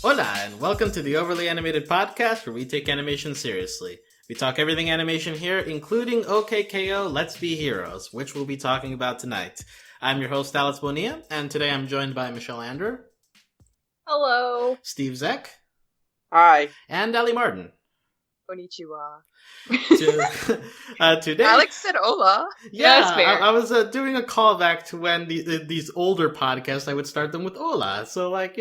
Hola, and welcome to the Overly Animated Podcast, where we take animation seriously. We talk everything animation here, including KO, Let's Be Heroes, which we'll be talking about tonight. I'm your host, Alex Bonilla, and today I'm joined by Michelle Andrew. Hello. Steve Zeck. Hi. And Ali Martin. Konnichiwa. Today, Alex said hola. Yeah, that's fair. I was doing a callback to when these older podcasts, I would start them with hola. So, it's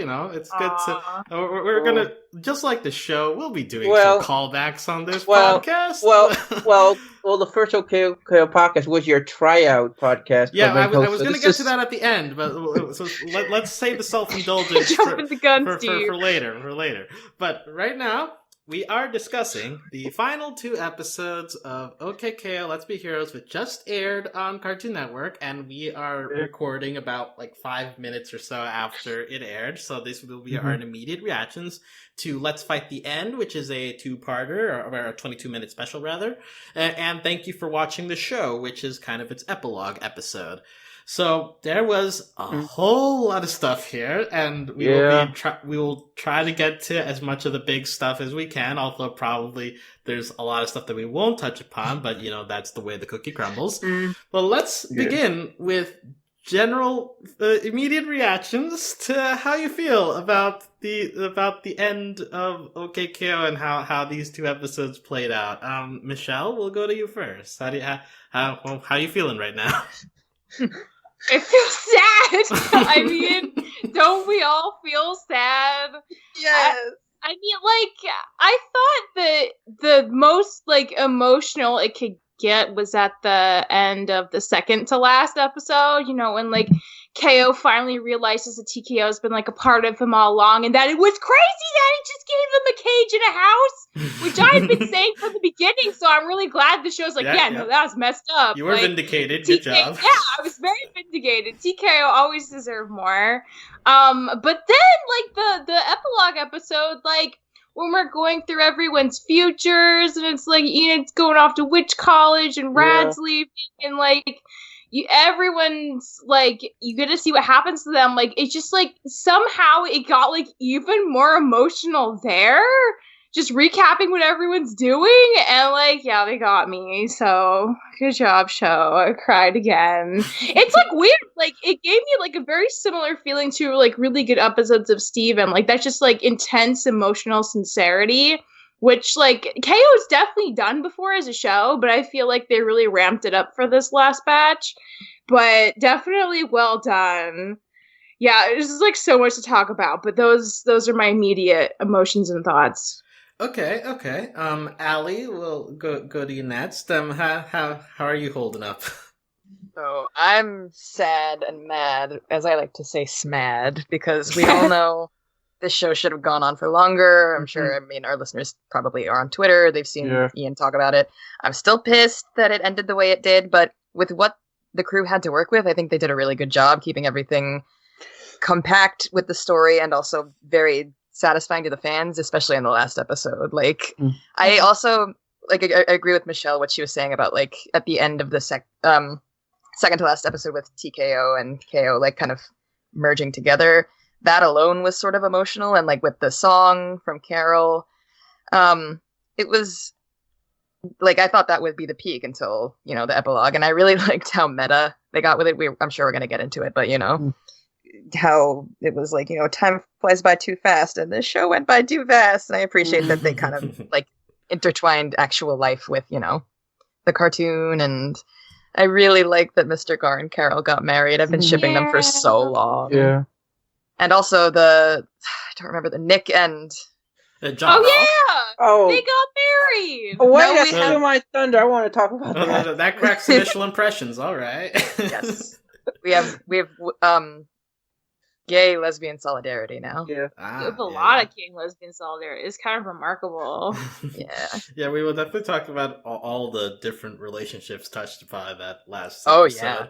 good to... We're going to, just like the show, we'll be doing some callbacks on this podcast. Well, the first KO podcast was your tryout podcast. Yeah, I was going to get to that at the end, but let's save the self-indulgence for later. But right now, we are discussing the final 2 episodes of KO, Let's Be Heroes, which just aired on Cartoon Network, and we are recording about 5 minutes or so after it aired, so this will be our immediate reactions to Let's Fight the End, which is a 2-parter, or a 22-minute special, rather, and thank you for watching the show, which is kind of its epilogue episode. So there was a whole lot of stuff here, and we will try to get to as much of the big stuff as we can, although probably there's a lot of stuff that we won't touch upon, but that's the way the cookie crumbles. But let's begin with general immediate reactions to how you feel about the end of KO and how these 2 episodes played out. Michelle, we'll go to you first. How are you feeling right now? It feels sad. I mean, don't we all feel sad? Yes. I mean, I thought that the most, emotional it could get was at the end of the second to last episode, when, KO finally realizes that TKO has been, a part of him all along, and that it was crazy that he just gave them a cage and a house, which I've been saying from the beginning, so I'm really glad the show's no, that was messed up. You were vindicated. Good job. Yeah, I was very vindicated. TKO always deserved more. But then, the epilogue episode, when we're going through everyone's futures, and it's Enid's going off to which college, and Rad's leaving, and everyone's you get to see what happens to them. It's just somehow it got even more emotional there, just recapping what everyone's doing, and they got me. So good job, show. I cried again. It's weird. It gave me a very similar feeling to really good episodes of Steven. That's just intense emotional sincerity, which KO's definitely done before as a show, but I feel they really ramped it up for this last batch. But definitely well done. Yeah, there's just so much to talk about, but those are my immediate emotions and thoughts. Okay. Ali, we'll go to you next. How are you holding up? So I'm sad and mad, as I like to say, smad, because we all know this show should have gone on for longer. I'm sure, our listeners probably are on Twitter. They've seen Ian talk about it. I'm still pissed that it ended the way it did, but with what the crew had to work with, I think they did a really good job keeping everything compact with the story and also very satisfying to the fans, especially in the last episode. I also, I agree with Michelle, what she was saying about, at the end of the second to last episode with TKO and KO, kind of merging together. That alone was sort of emotional, and with the song from Carol, it was I thought that would be the peak until the epilogue, and I really liked how meta they got with it. I'm sure we're gonna get into it, but how it was time flies by too fast, and this show went by too fast, and I appreciate that they kind of intertwined actual life with the cartoon, and I really like that Mr. Gar and Carol got married. I've been shipping them for so long. Yeah. And also I don't remember the Nick and John. Oh yeah! Oh, they got married! Oh, wait, that's still my thunder. I want to talk about that. That cracks initial impressions, alright. Yes. We have gay lesbian solidarity now. Yeah. We have a lot of gay and lesbian solidarity. It's kind of remarkable. Yeah. Yeah, we will definitely talk about all the different relationships touched by that last episode. Oh, yeah.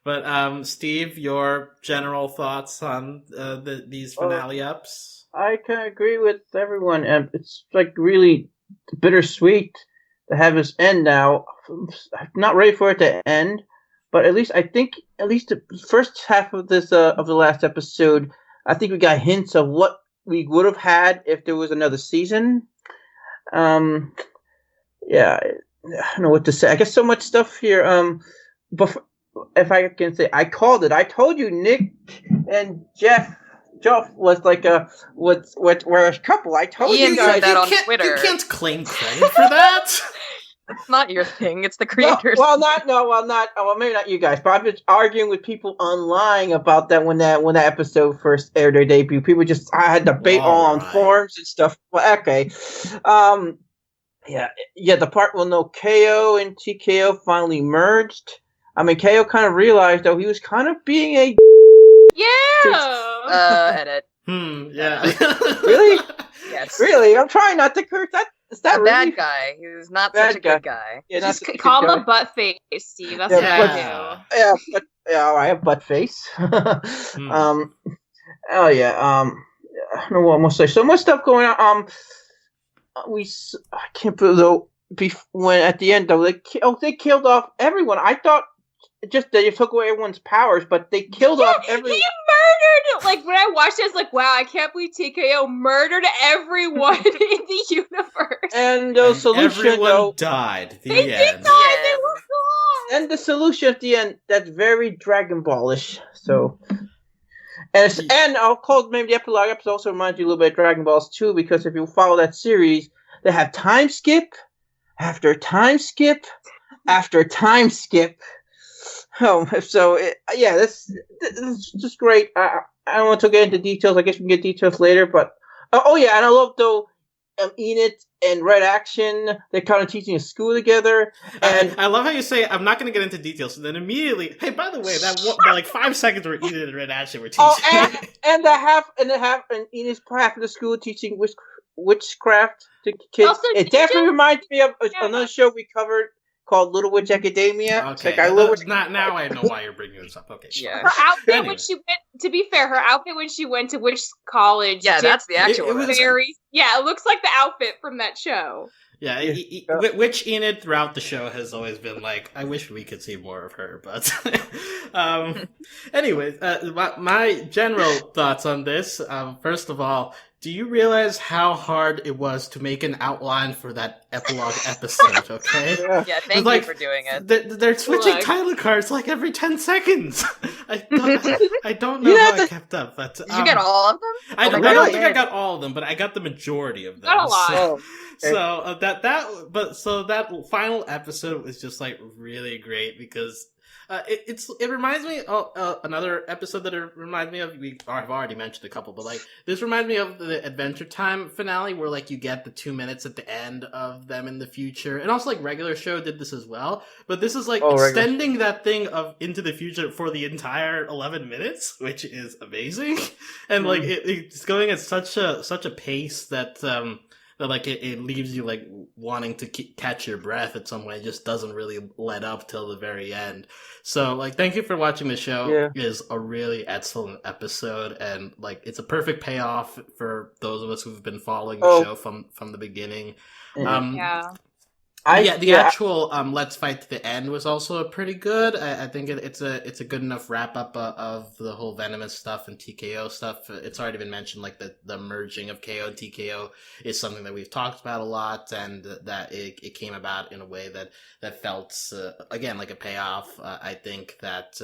But, Steve, your general thoughts on these finale ups? I can agree with everyone. It's really bittersweet to have this end now. I'm not ready for it to end, but at least the first half of this of the last episode, I think we got hints of what we would have had if there was another season. Yeah, I don't know what to say. I guess so much stuff here. But if I can say, I called it. I told you, Nick and Jeff was like were a couple. I told Ian you guys said that on Twitter. You can't claim credit for that. It's not your thing. It's the creators. Well, maybe not you guys. But I've been arguing with people online about that when that episode first aired their debut. People I had debate all on forums and stuff. Well, okay. Yeah. The part KO and TKO finally merged. I mean, KO kind of realized though he was kind of being a edit. Yeah. Really? Yes. Really? I'm trying not to curse. Is that a really? bad guy? He was not such a good guy. Yeah, just call him a butt face, Steve. That's what I do. Yeah, I have butt face. Oh yeah. I don't know what I'm gonna say. So much stuff going on. I can't believe though. When at the end though, they killed off everyone. I thought just they took away everyone's powers, but they killed off everyone. He murdered. Like when I watched it, I was like, "Wow, I can't believe TKO murdered everyone in the universe." And the solution, everyone died. They did die. They were gone. And the solution at the end, that's very Dragon Ballish. So. And I'll call maybe the epilogue episode also reminds you a little bit of Dragon Balls too, because if you follow that series, they have time skip after time skip after time skip. This is just great. I don't want to get into details. I guess we can get details later. But and I love though Enid and Red Action. They're kind of teaching a school together. And I love how you say I'm not going to get into details, and then immediately, hey, by the way, that like 5 seconds where Enid and Red Action were teaching. And Enid's half of the school teaching witchcraft to kids. Also, it definitely reminds me of another show we covered called Little Witch Academia. Okay, now I know why you're bringing this up. Okay, yeah. Her outfit when she went. To be fair, her outfit when she went to which college? Yeah, that's the actual. It looks like the outfit from that show. Yeah, which Enid throughout the show has always been like, I wish we could see more of her, but anyways, my general thoughts on this. First of all, do you realize how hard it was to make an outline for that epilogue episode, okay? Yeah, thank you for doing it. They're switching title cards like every 10 seconds. I don't know how I kept up, but... Did you get all of them? I don't think I got all of them, but I got the majority of them. Got a lot. So that final episode was just like really great because it reminds me of another episode that it reminds me of. I've already mentioned a couple, but like this reminds me of the Adventure Time finale where like you get the 2 minutes at the end of them in the future, and also like regular show did this as well. But this is like extending that thing of into the future for the entire 11 minutes, which is amazing, and like it's going at such a pace that like it leaves you like wanting to catch your breath at some point. It just doesn't really let up till the very end. So like, thank you for watching the show. It is a really excellent episode, and like it's a perfect payoff for those of us who've been following the show from the beginning. The actual Let's Fight to the End was also pretty good. I think it's a good enough wrap up of the whole Venomous stuff and TKO stuff. It's already been mentioned, like the merging of KO and TKO is something that we've talked about a lot, and that it came about in a way that felt again like a payoff. I think that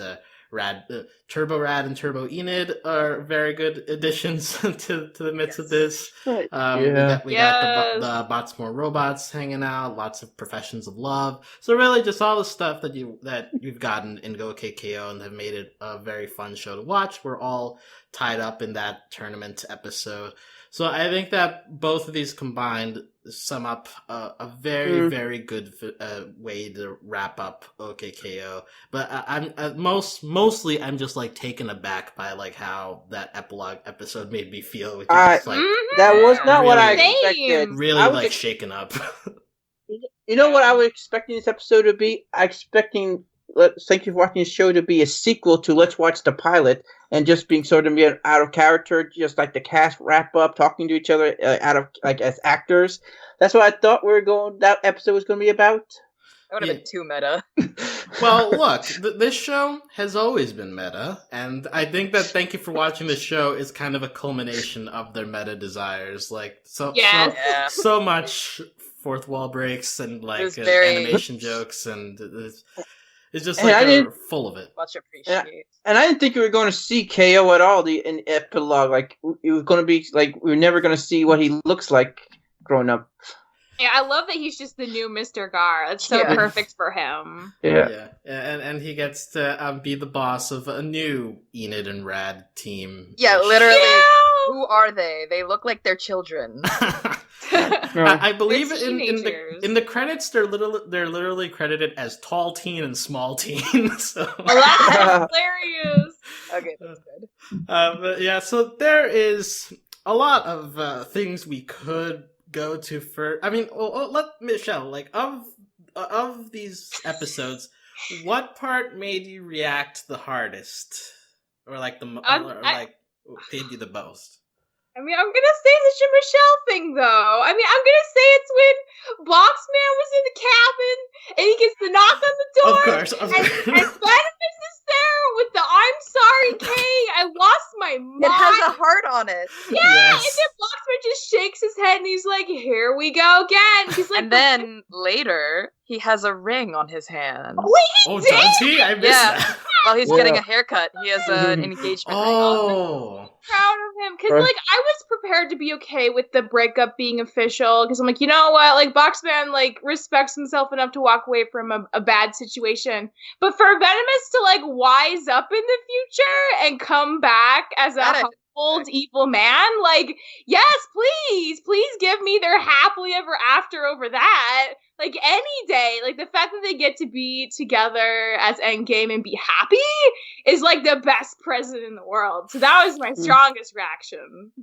Turbo Rad and Turbo Enid are very good additions to the midst of this. We got the Bots More Robots hanging out, lots of professions of love. So really just all the stuff that you've gotten in Go KKO and have made it a very fun show to watch. We're all tied up in that tournament episode. So I think that both of these combined sum up a very, very good way to wrap up OKKO. But I'm mostly I'm just like taken aback by like how that epilogue episode made me feel. Which is like that was not really, what I expected. Really I like shaken up. You know what I was expecting this episode to be? Thank you for watching the show to be a sequel to Let's Watch the Pilot, and just being sort of out of character, just like the cast wrap up, talking to each other out of like as actors. That's what I thought that episode was going to be about. That would have been too meta. Well, look, this show has always been meta, and I think that Thank You for Watching the Show is kind of a culmination of their meta desires. Like, so much fourth wall breaks and like animation jokes, and it's just like they're full of it. Much appreciate. And I didn't think we were going to see KO at all in epilogue. Like, it was going to be like we were never going to see what he looks like growing up. Yeah, I love that he's just the new Mr. Gar. That's so perfect for him. Yeah. And he gets to be the boss of a new Enid and Rad team. Yeah, literally. Yeah! Who are they? They look like they're children. I believe in the credits they're literally credited as tall teen and small teen. So. Well, that's hilarious. Okay, that's good. But yeah, so there is a lot of things we could go to first. I mean, let Michelle, like, of these episodes, what part made you react the hardest, or like paid you the most? I mean, I'm gonna say it's a Michelle thing, though. I mean, I'm gonna say it's when Boxman was in the cabin and he gets the knock on the door. Of course. And Venomous is there with the "I'm sorry, Kay, I lost my mind." It has a heart on it. Yeah, yes. And then Boxman just shakes his head and he's like, "Here we go again." He's like, and then later he has a ring on his hand. Wait, does he? I missed that. While he's getting a haircut, he has an engagement ring on. Proud of him, because like I was prepared to be okay with the breakup being official, because I'm like, you know what, like Boxman like respects himself enough to walk away from a bad situation, but for Venomous to like wise up in the future and come back as a old evil man, like, yes, please give me their happily ever after over that. Like, any day, like, the fact that they get to be together as Endgame and be happy is, like, the best present in the world. So that was my strongest reaction.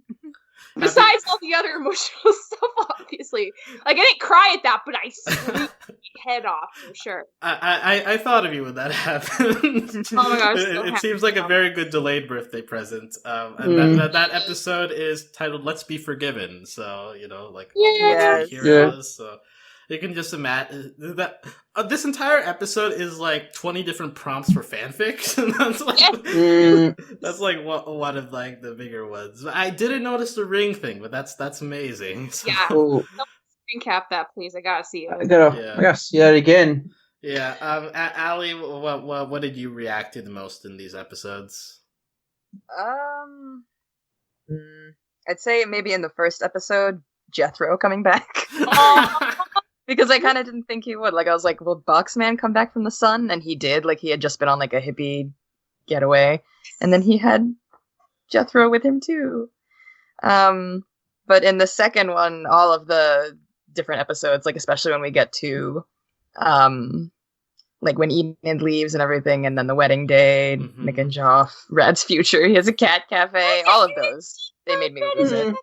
Besides all the other emotional stuff, obviously. Like, I didn't cry at that, but I screamed my head off, for sure. I thought of you when that happened. Oh my gosh. It seems like a very good delayed birthday present. And that episode is titled Let's Be Forgiven. So, you know, like, let's be heroes. So. You can just imagine that this entire episode is like 20 different prompts for fanfics, and that's like one of like the bigger ones. I didn't notice the ring thing, but that's amazing. So. Yeah, screen cap that, please. I gotta see it. I gotta see that again. Yeah, Ali, what did you react to the most in these episodes? I'd say maybe in the first episode, Jethro coming back. Because I kind of didn't think he would. Like, I was like, will Boxman come back from the sun? And he did. Like, he had just been on, like, a hippie getaway. And then he had Jethro with him, too. But in the second one, all of the different episodes, like, especially when we get to, like, when Enid leaves and everything, and then the wedding day, Nick and Joff, Rad's future, he has a cat cafe, all of those. They made me lose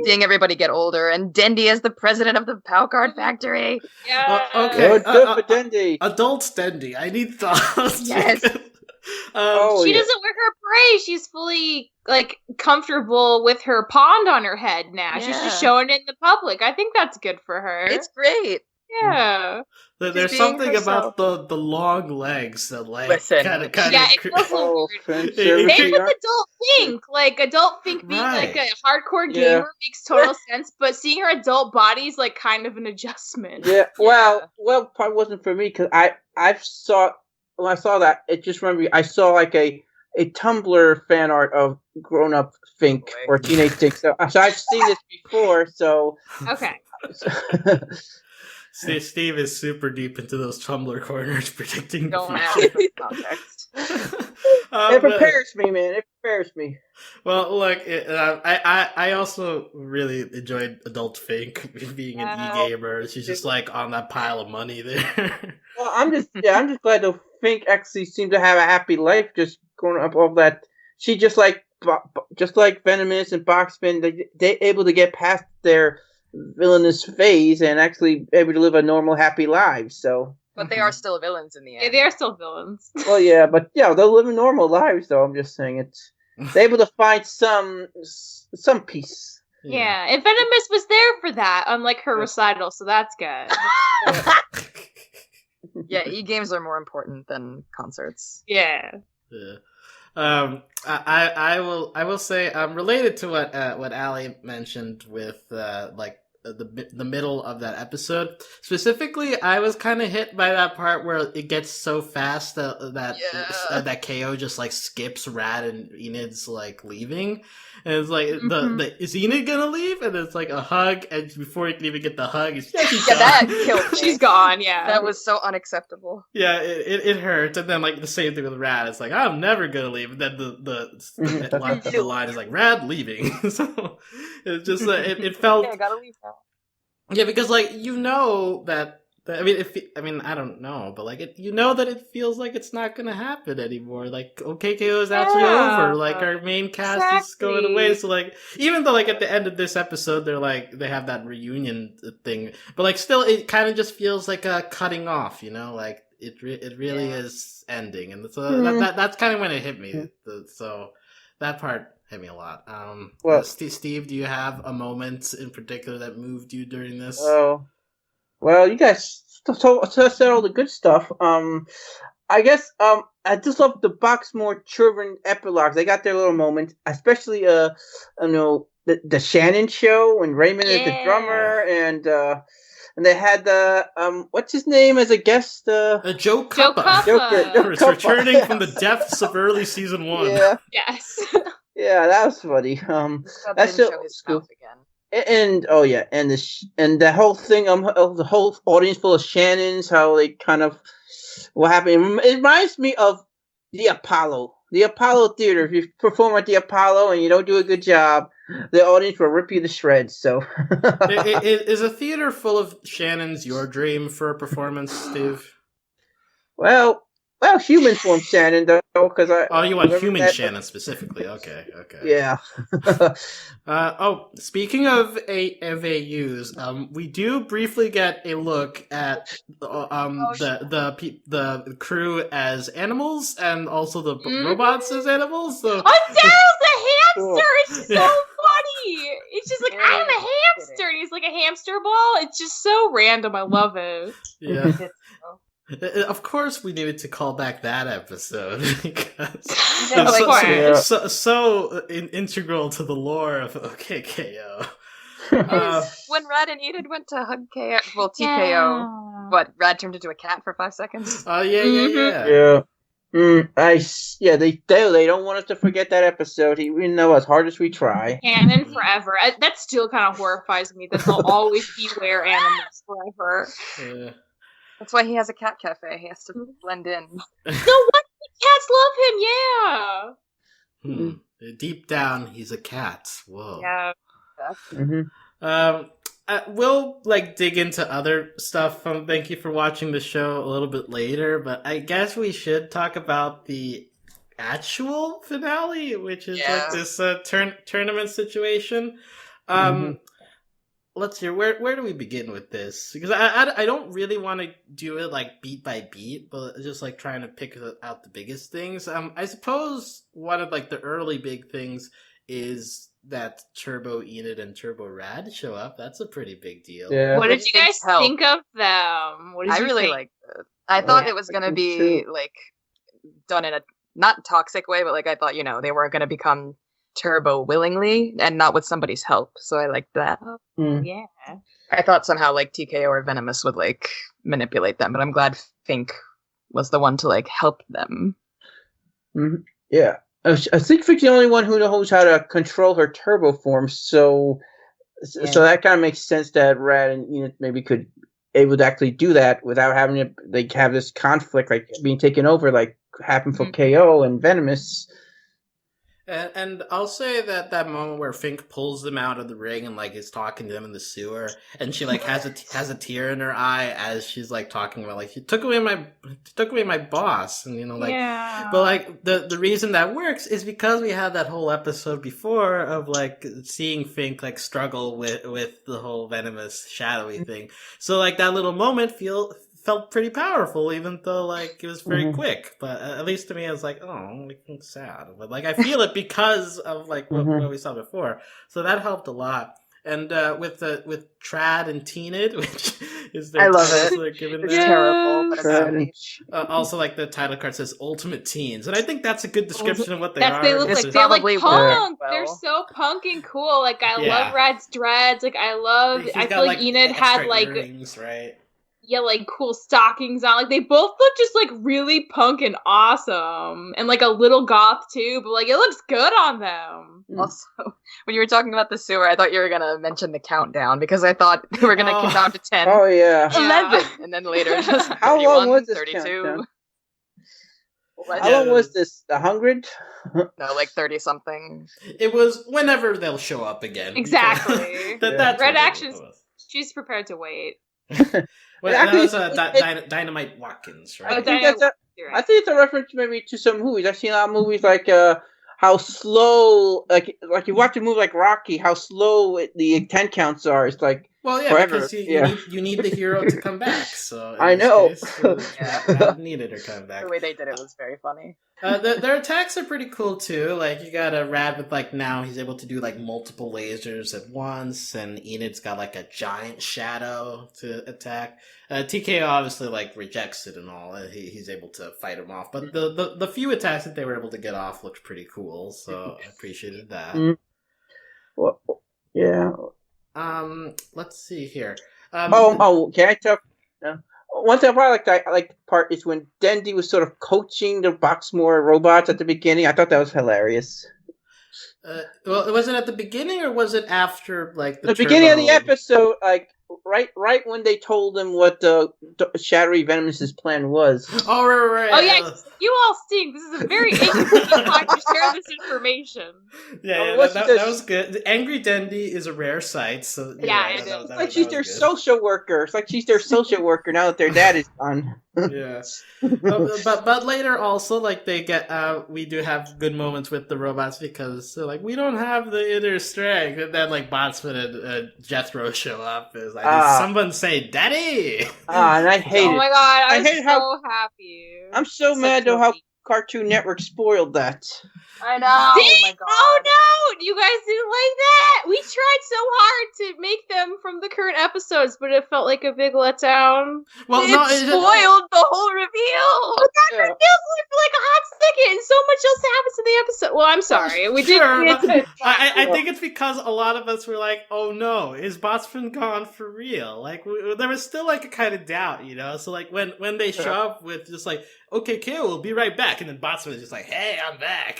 seeing everybody get older, and Dendy as the president of the POW card factory. Yeah. Okay. Good for Dendy. Adult Dendy. I need thoughts. Yes. She doesn't wear her beret. She's fully like comfortable with her pond on her head now. Yeah. She's just showing it in the public. I think that's good for her. It's great. Yeah. There's something about the long legs that like kind of it feels so weird. Same with Adult Fink. Like Adult Fink being like a hardcore gamer makes total sense, but seeing her adult body is like kind of an adjustment. Yeah. Well, probably wasn't for me because when I saw that, it just remembered me. I saw like a Tumblr fan art of grown up Fink or teenage Fink. So I've seen this before. So okay. Steve is super deep into those Tumblr corners predicting the future. Context. It prepares me, man. It prepares me. Well, look, I also really enjoyed Adult Fink being an e-gamer. She's just like on that pile of money there. Well, I'm just glad that Fink actually seemed to have a happy life, just growing up all that. She just like Venomous and Boxman, they able to get past their villainous phase and actually able to live a normal, happy life. So, but they are still villains in the end. Yeah, they are still villains. Well, yeah, but they're living normal lives. Though I'm just saying, they're able to find some peace. Yeah, and Venomous was there for that, unlike her recital. So that's good. Yeah, e-games are more important than concerts. Yeah. I will say related to what Allie mentioned with the middle of that episode. Specifically, I was kind of hit by that part where it gets so fast that KO just like skips Rad and Enid's like leaving, and it's like is Enid gonna leave? And it's like a hug, and before you can even get the hug, she's gone. That killed me. She's gone. Yeah, that was so unacceptable. Yeah, it hurt, and then like the same thing with Rad. It's like I'm never gonna leave, and then the line is like Rad leaving. So it just it felt. Okay, I gotta leave now. Yeah, because like that. I don't know, but like that it feels like it's not gonna happen anymore. Like KO is actually over. Like our main cast is going away. So like even though like at the end of this episode they're like they have that reunion thing, but like still it kind of just feels like a cutting off. Like it really is ending, and so that's kind of when it hit me. So that part hit me a lot. Well, Steve, do you have a moment in particular that moved you during this? Well, you guys said all the good stuff. I guess I just love the Boxmore children epilogues. They got their little moment, especially the Shannon show when Raymond is the drummer, and they had the what's his name as a guest? Joe Cuppa. Joe It's returning from the depths of early season 1. Yeah. Yes. Yeah, that was funny. That's show his mouth again. And the whole thing of the whole audience full of Shannons, how they kind of what happened. It reminds me of the Apollo Theater. If you perform at the Apollo and you don't do a good job, the audience will rip you to shreds. So, is a theater full of Shannons your dream for a performance, Steve? Well, human form Shannon though, because you want human Shannon specifically? Okay. Yeah. Speaking of AUs, we do briefly get a look at the crew as animals and also the robots as animals. So the hamster! It's so funny. It's just like I'm a hamster, and he's like a hamster ball. It's just so random. I love it. Yeah. Of course, we needed to call back that episode because it's so integral to the lore of KO. When Rad and Enid went to hug TKO, Rad turned into a cat for 5 seconds. Oh yeah. They don't want us to forget that episode, even though as hard as we try. Canon forever. That still kind of horrifies me. That they'll always be were animals forever. Yeah. That's why he has a cat cafe. He has to blend in. No wonder cats love him. Yeah. Deep down, he's a cat. Whoa. Yeah. We'll dig into other stuff. Thank you for watching the show a little bit later, but I guess we should talk about the actual finale, which is this tournament situation. Let's hear where do we begin with this? Because I don't really want to do it beat by beat, but just trying to pick out the biggest things. I suppose one of the early big things is that Turbo Enid and Turbo Rad show up. That's a pretty big deal. Yeah. What did you guys think of them? What did I you really think? liked it. I thought it was going to be done in a not toxic way, but I thought they were going to become Turbo willingly and not with somebody's help. So I liked that. Yeah. I thought somehow TKO or Venomous would manipulate them, but I'm glad Fink was the one to help them. Mm-hmm. Yeah. I think Fink's the only one who knows how to control her turbo form, so that kind of makes sense that Rad and Enid maybe could able to actually do that without having to have this conflict being taken over happened for KO and Venomous. And I'll say that moment where Fink pulls them out of the ring and is talking to them in the sewer, and she has a tear in her eye as she's talking about she took away my boss, and but the reason that works is because we had that whole episode before of seeing Fink struggle with the whole Venomous shadowy thing. So that little moment felt pretty powerful, even though it was very quick. But at least to me, I was I'm sad. But I feel it because of what we saw before. So that helped a lot. and with Trad and Teenid, which is their I love titles it. given It's there. terrible, but it's funny. Also, like the title card says "Ultimate Teens," and I think that's a good description of what they are. They look It's like they're like probably punk. well. They're so punk and cool. Like I Yeah. love Rad's dreads. Like I feel like Enid had like earrings, right? Yeah, like cool stockings on. Like they both look just like really punk and awesome, and like a little goth too. But like it looks good on them. Also, when you were talking about the sewer, I thought you were gonna mention the countdown because I thought we were gonna count down to 10. Oh yeah. 11, and then later just How 31, long was this 32. countdown? What? How long was this? 100? No, like 30 something. It was whenever they'll show up again. Exactly. That's Red what it Action's was. she's prepared to wait. Well, that was Dynamite Watkins, right? I think it's a reference maybe to some movies. I've seen a lot of movies like how slow, like you watch a movie like Rocky, how slow the 10 counts are. It's like forever. Because you need the hero to come back. So I know. Rad needed her come back. The way they did it was very funny. Their attacks are pretty cool too. Like you got a Rad with like now he's able to do like multiple lasers at once, and Enid's got like a giant shadow to attack. TKO obviously like rejects it and all. He's able to fight him off, but the few attacks that they were able to get off looked pretty cool. So I appreciated that. Well, yeah. Let's see here. Can I talk? One thing I like the part is when Dendy was sort of coaching the Boxmore robots at the beginning. I thought that was hilarious. Well, was it at the beginning or was it after like the beginning of the episode? Like right when they told him what the Shattery Venomous's plan was. Oh right. Oh yeah, you all stink. This is a very interesting time to share this information. Yeah, that was good. Angry Dendy is a rare sight. So yeah, it's like she's their social worker. It's like she's their social worker now that their dad is gone. Yeah, but later also like they get we do have good moments with the robots because like we don't have the inner strength, and then like Botsman and Jethro show up as someone say daddy. And I hate it. Oh my god, I was so happy. I'm so mad though how Cartoon Network spoiled that. I know. Oh my god. Oh no! You guys didn't like that? We tried so hard to make them from the current episodes, but it felt like a big letdown. Well, it spoiled the whole reveal. That reveal for like a hot second, and so much else happens in the episode. Well, I'm sorry. We did. I think it's because a lot of us were like, "Oh no, is Botsman gone for real?" Like there was still like a kind of doubt, you know. So like when they show up with just like, "Okay, KO, we'll be right back," and then Botsman is just like, "Hey, I'm back."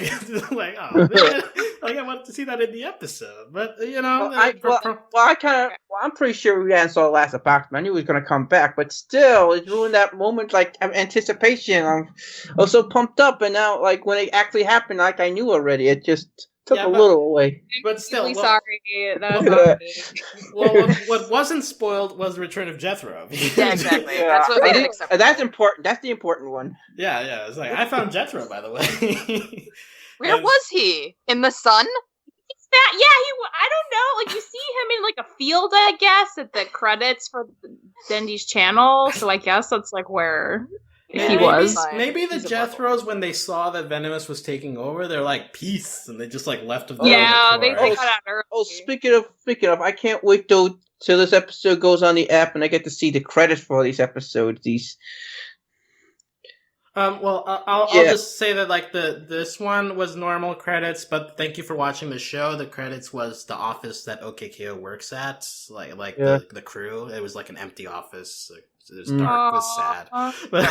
Like, oh man, like I wanted to see that in the episode, but you know, I'm pretty sure we hadn't saw the last of Boxman. I knew he was going to come back, but still, it ruined that moment, like anticipation. I was so pumped up, and now, like when it actually happened, like I knew already. It just took a little away. But still, really sorry. That was what wasn't spoiled was the return of Jethro. Yeah, exactly. That's what made it acceptable. That's important. That's the important one. Yeah. It's like I found Jethro, by the way. Where was he? In the sun? I don't know. Like you see him in like a field, I guess, at the credits for Dendy's channel. So I guess that's like where he was. Maybe the Jethros, when they saw that Venomous was taking over, they're like peace, and they just like left of. Yeah, they got out early. Oh, speaking of, I can't wait till this episode goes on the app and I get to see the credits for these episodes. Well, I'll just say that like this one was normal credits, but thank you for watching the show. The credits was the office that OKKO works at, like the crew. It was like an empty office. It was dark, it was sad. But,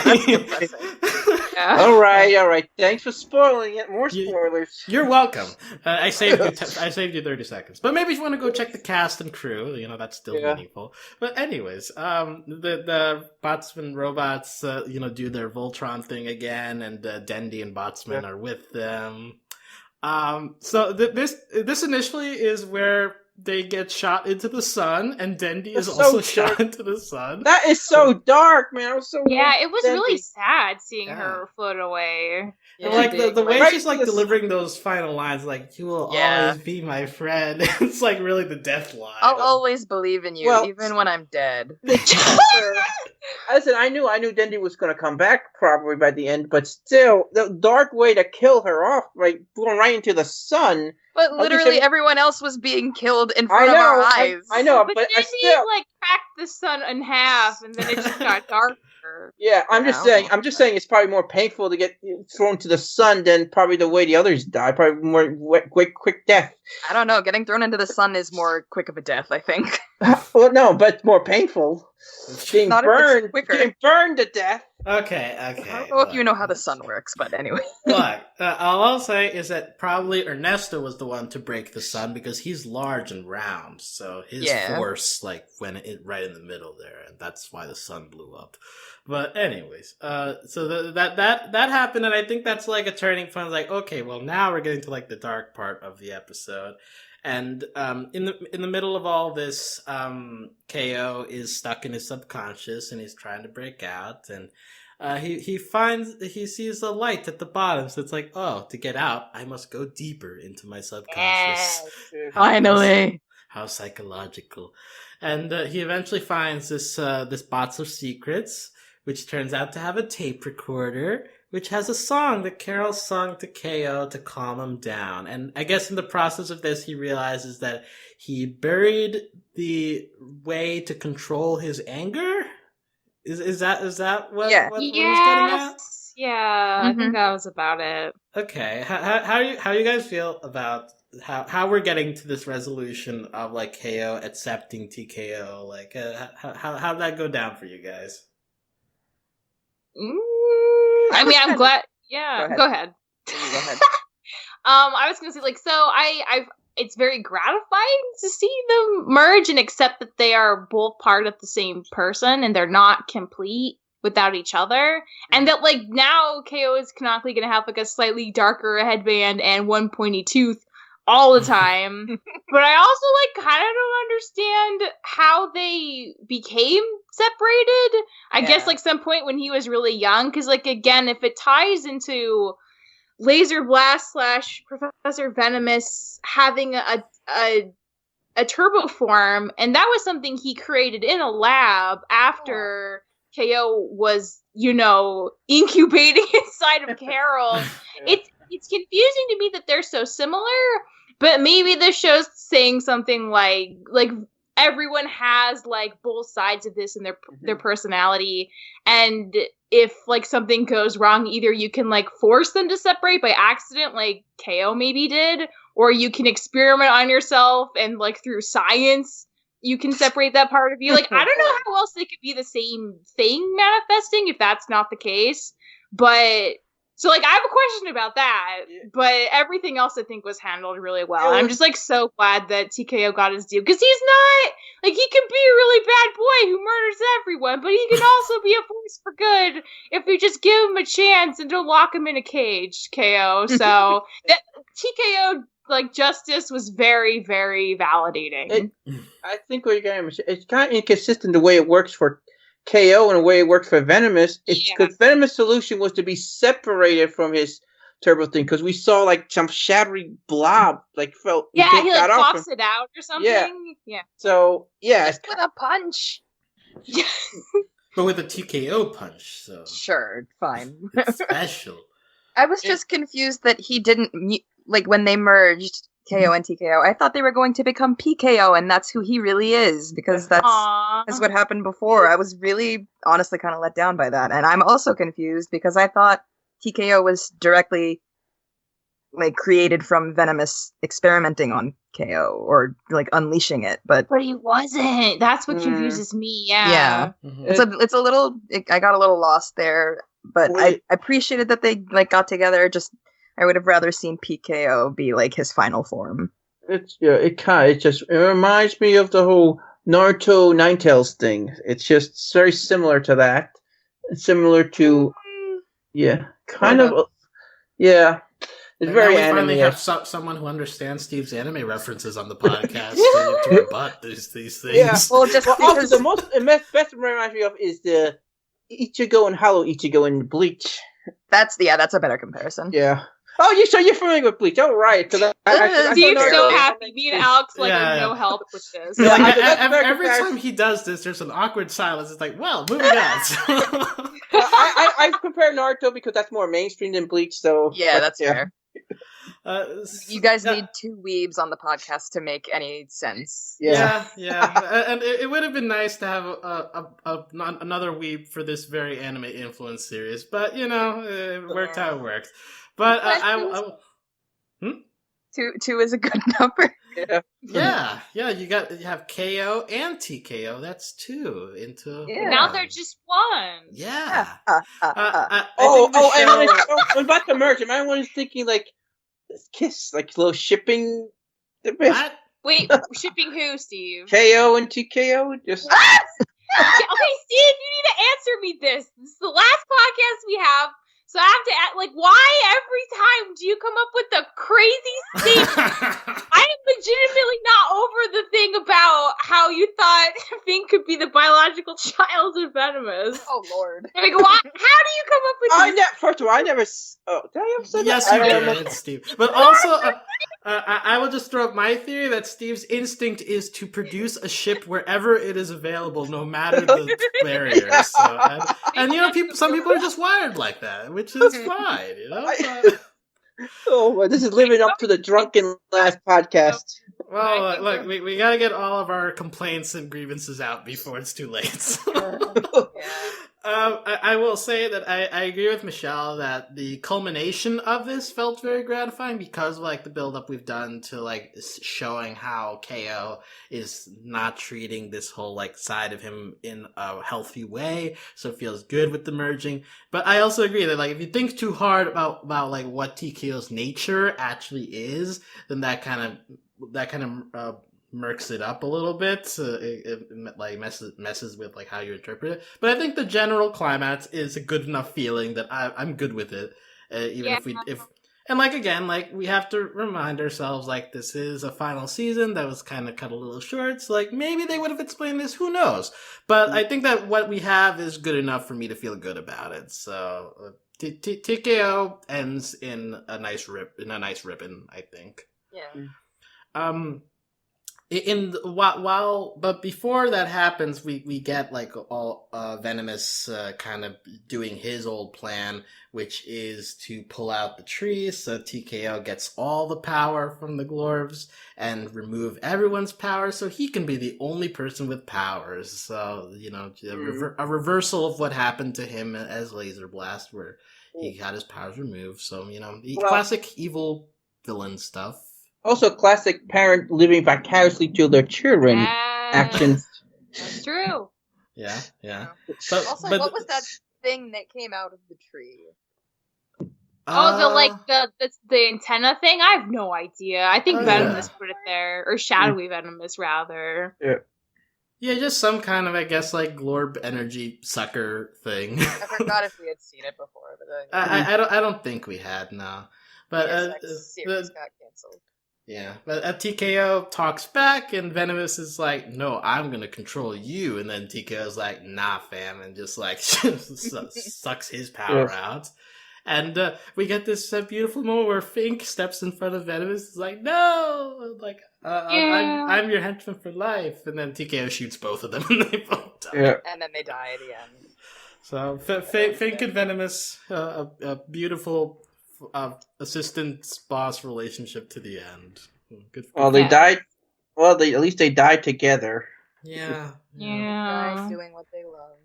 All right. Thanks for spoiling it. More spoilers. You're welcome. I saved you 30 seconds. But maybe if you want to go check the cast and crew, you know, that's still meaningful. But anyways, the Botsman robots, do their Voltron thing again, and Dendy and Botsman are with them. So this initially is where they get shot into the sun, and Dendy is also shot into the sun. That is so dark, man. It was really sad seeing her float away. Yeah, like the way she's like delivering those final lines, like "You will always be my friend." It's like really the death line. I'll always believe in you, even when I'm dead. Listen, I knew Dendi was going to come back probably by the end, but still, the dark way to kill her off, right, going right into the sun. But literally everyone else was being killed in front of our eyes. I know, but then I still... he like cracked the sun in half, and then it just got darker. Yeah, I'm just saying it's probably more painful to get thrown to the sun than probably the way the others die. Probably more quick death. I don't know. Getting thrown into the sun is more quick of a death, I think. Well, no, but more painful. Getting burned to death. Okay. I don't know if you know how the sun works, but anyway. Look, all I'll say is that probably Ernesto was the one to break the sun because he's large and round, so his force went right in the middle there, and that's why the sun blew up. But anyways, so that happened, and I think that's like a turning point. Like, okay, well now we're getting to like the dark part of the episode. And in the middle of all this, KO is stuck in his subconscious and he's trying to break out. And he sees a light at the bottom. So it's like, oh, to get out, I must go deeper into my subconscious. Finally, how psychological. And he eventually finds this box of secrets, which turns out to have a tape recorder, which has a song that Carol sung to KO to calm him down. And I guess in the process of this, he realizes that he buried the way to control his anger. Is that what he's getting at? Yeah, I think that was about it. Okay, how you guys feel about how we're getting to this resolution of like KO accepting TKO? Like, how did that go down for you guys? I mean, I'm glad. Yeah, go ahead. I was gonna say, like, so it's very gratifying to see them merge and accept that they are both part of the same person and they're not complete without each other, and that like now KO is canonically gonna have like a slightly darker headband and one pointy tooth all the time. But I also like kind of don't understand how they became separated. I guess like some point when he was really young, because like again, if it ties into Laser Blast / Professor Venomous having a turbo form, and that was something he created in a lab after KO was, incubating inside of Carol. It's confusing to me that they're so similar, but maybe this show's saying something like everyone has like both sides of this in their personality, and if like something goes wrong, either you can like force them to separate by accident, like KO maybe did, or you can experiment on yourself and like through science you can separate that part of you. Like, I don't know how else they could be the same thing manifesting if that's not the case. But so like I have a question about that, but everything else I think was handled really well. And I'm just like so glad that TKO got his due, because he's not like, he can be a really bad boy who murders everyone, but he can also be a force for good if we just give him a chance and don't lock him in a cage. KO. So that TKO like justice was very, very validating. I think what you're getting, it's kind of inconsistent the way it works for KO and the way it worked for Venomous. It's because Venomous' solution was to be separated from his turbo thing, because we saw like some shadowy blob like felt. Yeah, he like pops it out or something. Yeah. So just with a punch. Yeah. But with a TKO punch, so sure, fine. It's special. I was just confused that he didn't like when they merged KO and TKO. I thought they were going to become PKO, and that's who he really is, because that's what happened before. I was really, honestly, kind of let down by that, and I'm also confused because I thought TKO was directly like created from Venomous experimenting on KO or like unleashing it, but he wasn't. That's what confuses me. Yeah. Mm-hmm. It's a little. I got a little lost there, but I appreciated that they like got together. Just I would have rather seen PKO be like his final form. It reminds me of the whole Naruto Ninetales thing. It's just very similar to that. Similar to kind of. It's very anime. Finally have someone who understands Steve's anime references on the podcast to rebut these things. Yeah. Also the best reminds me of is the Ichigo and Hollow Ichigo in Bleach. That's a better comparison. Yeah. So you're familiar with Bleach? Oh, right. So Steve's so happy. Me and Alex are no help with this. Yeah, like, every time he does this, there's an awkward silence. It's like, well, moving on. I compare Naruto because that's more mainstream than Bleach. So yeah, that's fair. You guys need two weebs on the podcast to make any sense. Yeah. And it would have been nice to have another weeb for this very anime-influenced series, but, it worked how it worked. But Two is a good number. Yeah. You have KO and TKO. That's 2 into. Yeah. Now they're just 1. Yeah. And about the merge, am I thinking like Kiss, like little shipping? What? Wait, shipping who, Steve? KO and TKO? Just. Okay, Steve, you need to answer me this. This is the last podcast we have. So I have to why every time do you come up with the crazy statement? I am legitimately not over the thing about how you thought Fink could be the biological child of Venomous. Oh, Lord. Why? How do you come up with this? First of all, I never... Oh, did I ever say that? Yes, you did, Steve. But also, I will just throw up my theory that Steve's instinct is to produce a ship wherever it is available, no matter the barriers. So, and some people are just wired like that, which is fine, Oh, this is living up to the drunken last podcast. Well, look, we gotta get all of our complaints and grievances out before it's too late. I will say that I agree with Michelle that the culmination of this felt very gratifying because of the build-up we've done to showing how KO is not treating this whole side of him in a healthy way, so it feels good with the merging. But I also agree that if you think too hard about what TKO's nature actually is, then that kind of murks it up a little bit. It messes with how you interpret it. But I think the general climax is a good enough feeling that I'm good with it. We have to remind ourselves this is a final season that was kind of cut a little short. So maybe they would have explained this. Who knows? But I think that what we have is good enough for me to feel good about it. So TKO ends in a nice ribbon, I think. Yeah. But before that happens, we get all Venomous kind of doing his old plan, which is to pull out the trees so TKO gets all the power from the Glorves and remove everyone's power so he can be the only person with powers. So, a reversal of what happened to him as Laser Blast, where he got his powers removed. So, classic evil villain stuff. Also, classic parent living vicariously to their children actions. That's true. Yeah. But what was that thing that came out of the tree? The antenna thing? I have no idea. I think Venomous put it there, or Shadowy Venomous rather. Yeah, just some kind of, I guess, Glorb energy sucker thing. I forgot if we had seen it before, but I don't think we had, no. But series got canceled. Yeah, but TKO talks back, and Venomous is like, no, I'm gonna control you, and then TKO's like, nah, fam, and just sucks his power out. And we get this beautiful moment where Fink steps in front of Venomous, is like, no, I'm your henchman for life, and then TKO shoots both of them, and they both die. Yeah. And then they die at the end. So Fink and Venomous, a beautiful assistant boss relationship to the end. Good. They died. Well, at least they died together. Yeah. Guys doing what they love.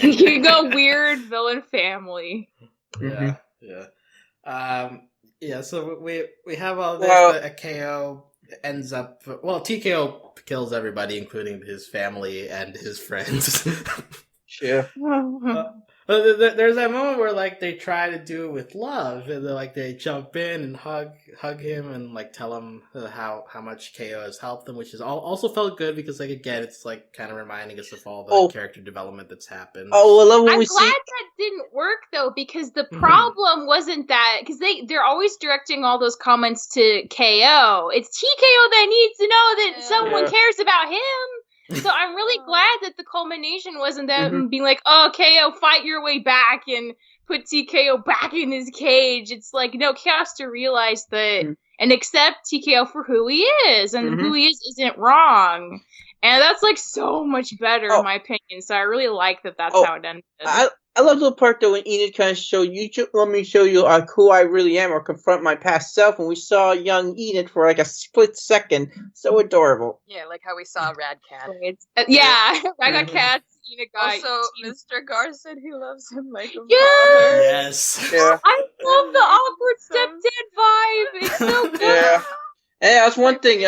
You go weird villain family. Yeah. So we have all this. KO ends up. Well, TKO kills everybody, including his family and his friends. Yeah. There's that moment where they try to do it with love, and they jump in and hug him and tell him how much KO has helped them, which is also felt good because again it's kind of reminding us of all the character development that's happened. I'm glad that didn't work though, because the problem wasn't that, because they're always directing all those comments to KO. It's TKO that needs to know that someone cares about him. So I'm really glad that the culmination wasn't them being like, oh, KO, fight your way back and put TKO back in his cage. It's like, no, he has to realize that and accept TKO for who he is, and who he is isn't wrong. And that's like so much better in my opinion. So I really like that that's how it ended. I love the part though when Enid kind of showed you, let me show you who I really am or confront my past self. And we saw young Enid for like a split second. So adorable. Yeah, like how we saw Rad Cat. Rad Cat. Enid got also, Mr. Gar said he loves him like a father. Yes. Yeah. I love the awkward stepdad vibe. It's so good. Yeah. And that's one thing.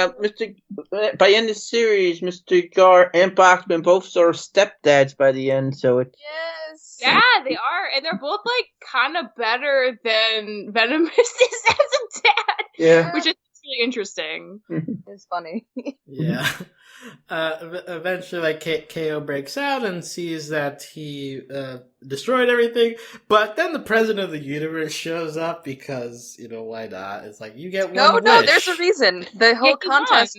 By the end of the series, Mr. Gar and Bachman both sort of stepdads by the end. So it. Yes. Yeah, they are, and they're both like kind of better than Venomous is as a dad. Yeah. Which is really interesting. It's funny. Yeah. Eventually, like KO breaks out and sees that he destroyed everything, but then the president of the universe shows up because why not? It's like you get one wish. No, there's a reason. The whole contest.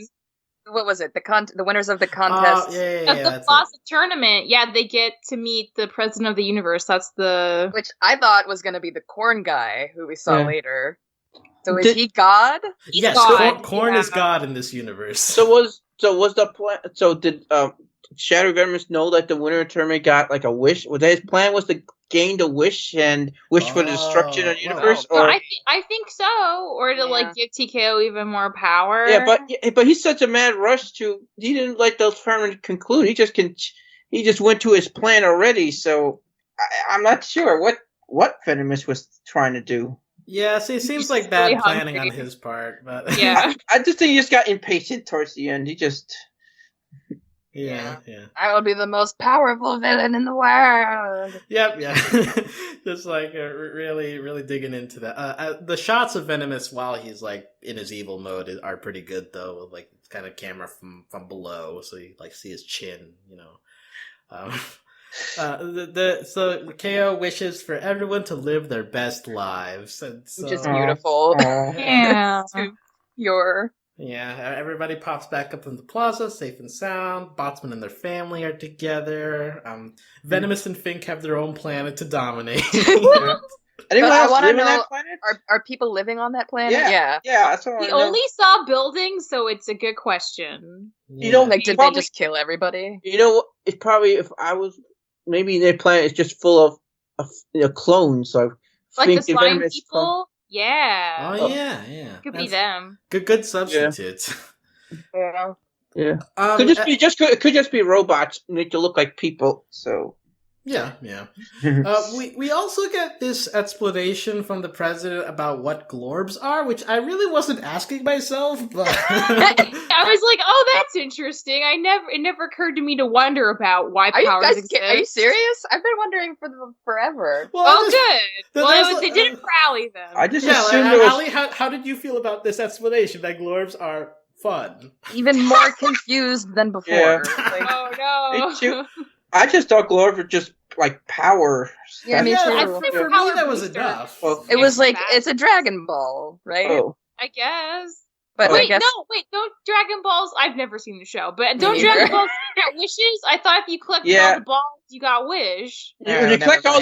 What was it? The winners of the contest of the Plaza tournament. Yeah, they get to meet the president of the universe. That's which I thought was going to be the Corn guy who we saw later. So is he God? Yes, God. Corn is God in this universe. So was the plan? So did Shadow Venomous know that the winner of the tournament got like a wish? Was that his plan? Was to gain the wish and wish for the destruction of the universe? Or I think so. Or to like give TKO even more power. Yeah, but he's such a mad rush to. He didn't let the tournament conclude. He just went to his plan already. So I'm not sure what Venomous was trying to do. Yeah, see, it seems like bad really planning on his part, but yeah, I just think he just got impatient towards the end. He just, yeah. I will be the most powerful villain in the world. Yep, just like really, really digging into that. The shots of Venomous while he's like in his evil mode are pretty good though, with like kind of camera from below, so you like see his chin, So KO wishes for everyone to live their best lives, and so, which is beautiful. Yeah, everybody pops back up in the plaza, safe and sound. Botsman and their family are together. Venomous and Fink have their own planet to dominate. Anyone else live on that planet? Are people living on that planet? Yeah. That's what we only saw buildings, so it's a good question. Did they just kill everybody? It's probably if I was. Maybe their planet is just full of clones. So like the slime people. Yeah. Oh yeah. Could be them. Good substitutes. Yeah. It could just be robots make to look like people. So. Yeah. We also get this explanation from the president about what glorbs are, which I really wasn't asking myself, but I was like, "Oh, that's interesting." It never occurred to me to wonder about why powers exist. Are you serious? I've been wondering for forever. Well, good. They didn't rally them. I just assumed Allie, how did you feel about this explanation that glorbs are fun? Even more confused than before. Yeah. Oh no! Me too. I just thought glorbs were just like power. Yeah, me too. For me, that was enough. Well, it was like it's a Dragon Ball, right? Oh. I guess. But wait, don't Dragon Balls. I've never seen the show, but don't Dragon Balls get wishes? I thought if you collected all the balls, you got wish. When you collect all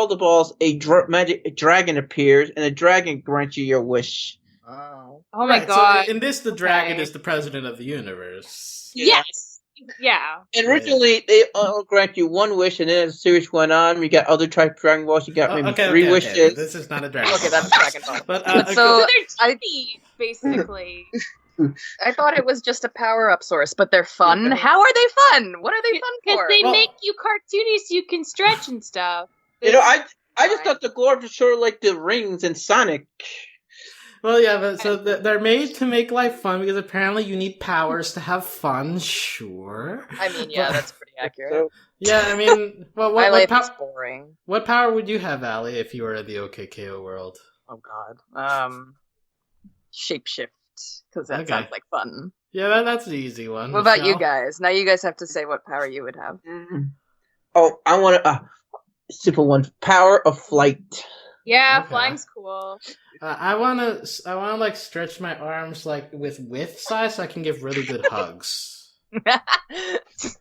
the balls, a magic dragon appears, and the dragon grants you your wish. Oh my god! So in this, the dragon is the president of the universe. Yes. Yeah. And originally, they grant you one wish, and then as the series went on, we got other type of Dragon Balls. You got maybe three wishes. Okay. This is not a Dragon Ball. Okay, that's a Dragon Ball. But, so they're cheap, basically. I thought it was just a power-up source, but they're fun. How are they fun? What are they fun for? Because they make you cartoony so you can stretch and stuff. I just thought the glorbs were sort of like the rings in Sonic. Well, yeah, but so they're made to make life fun because apparently you need powers to have fun. Sure. I mean, yeah, that's pretty accurate. Yeah, I mean, well, my life is boring. What power would you have, Allie, if you were in the OKKO world? Oh God, shapeshift, because that sounds like fun. Yeah, that's the easy one. What about you guys? Now you guys have to say what power you would have. Mm-hmm. Oh, I want a simple one: power of flight. Yeah, flying's cool. I wanna like stretch my arms like with width size so I can give really good hugs. It's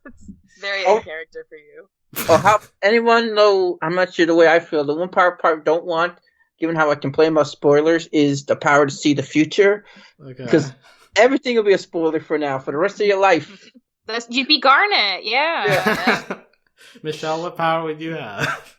very in character for you. Or how anyone know? I'm not sure the way I feel. The one part don't want, given how I complain about spoilers, is the power to see the future. Okay. Because everything will be a spoiler for now, for the rest of your life. You'd be Garnet, yeah. Michelle, what power would you have?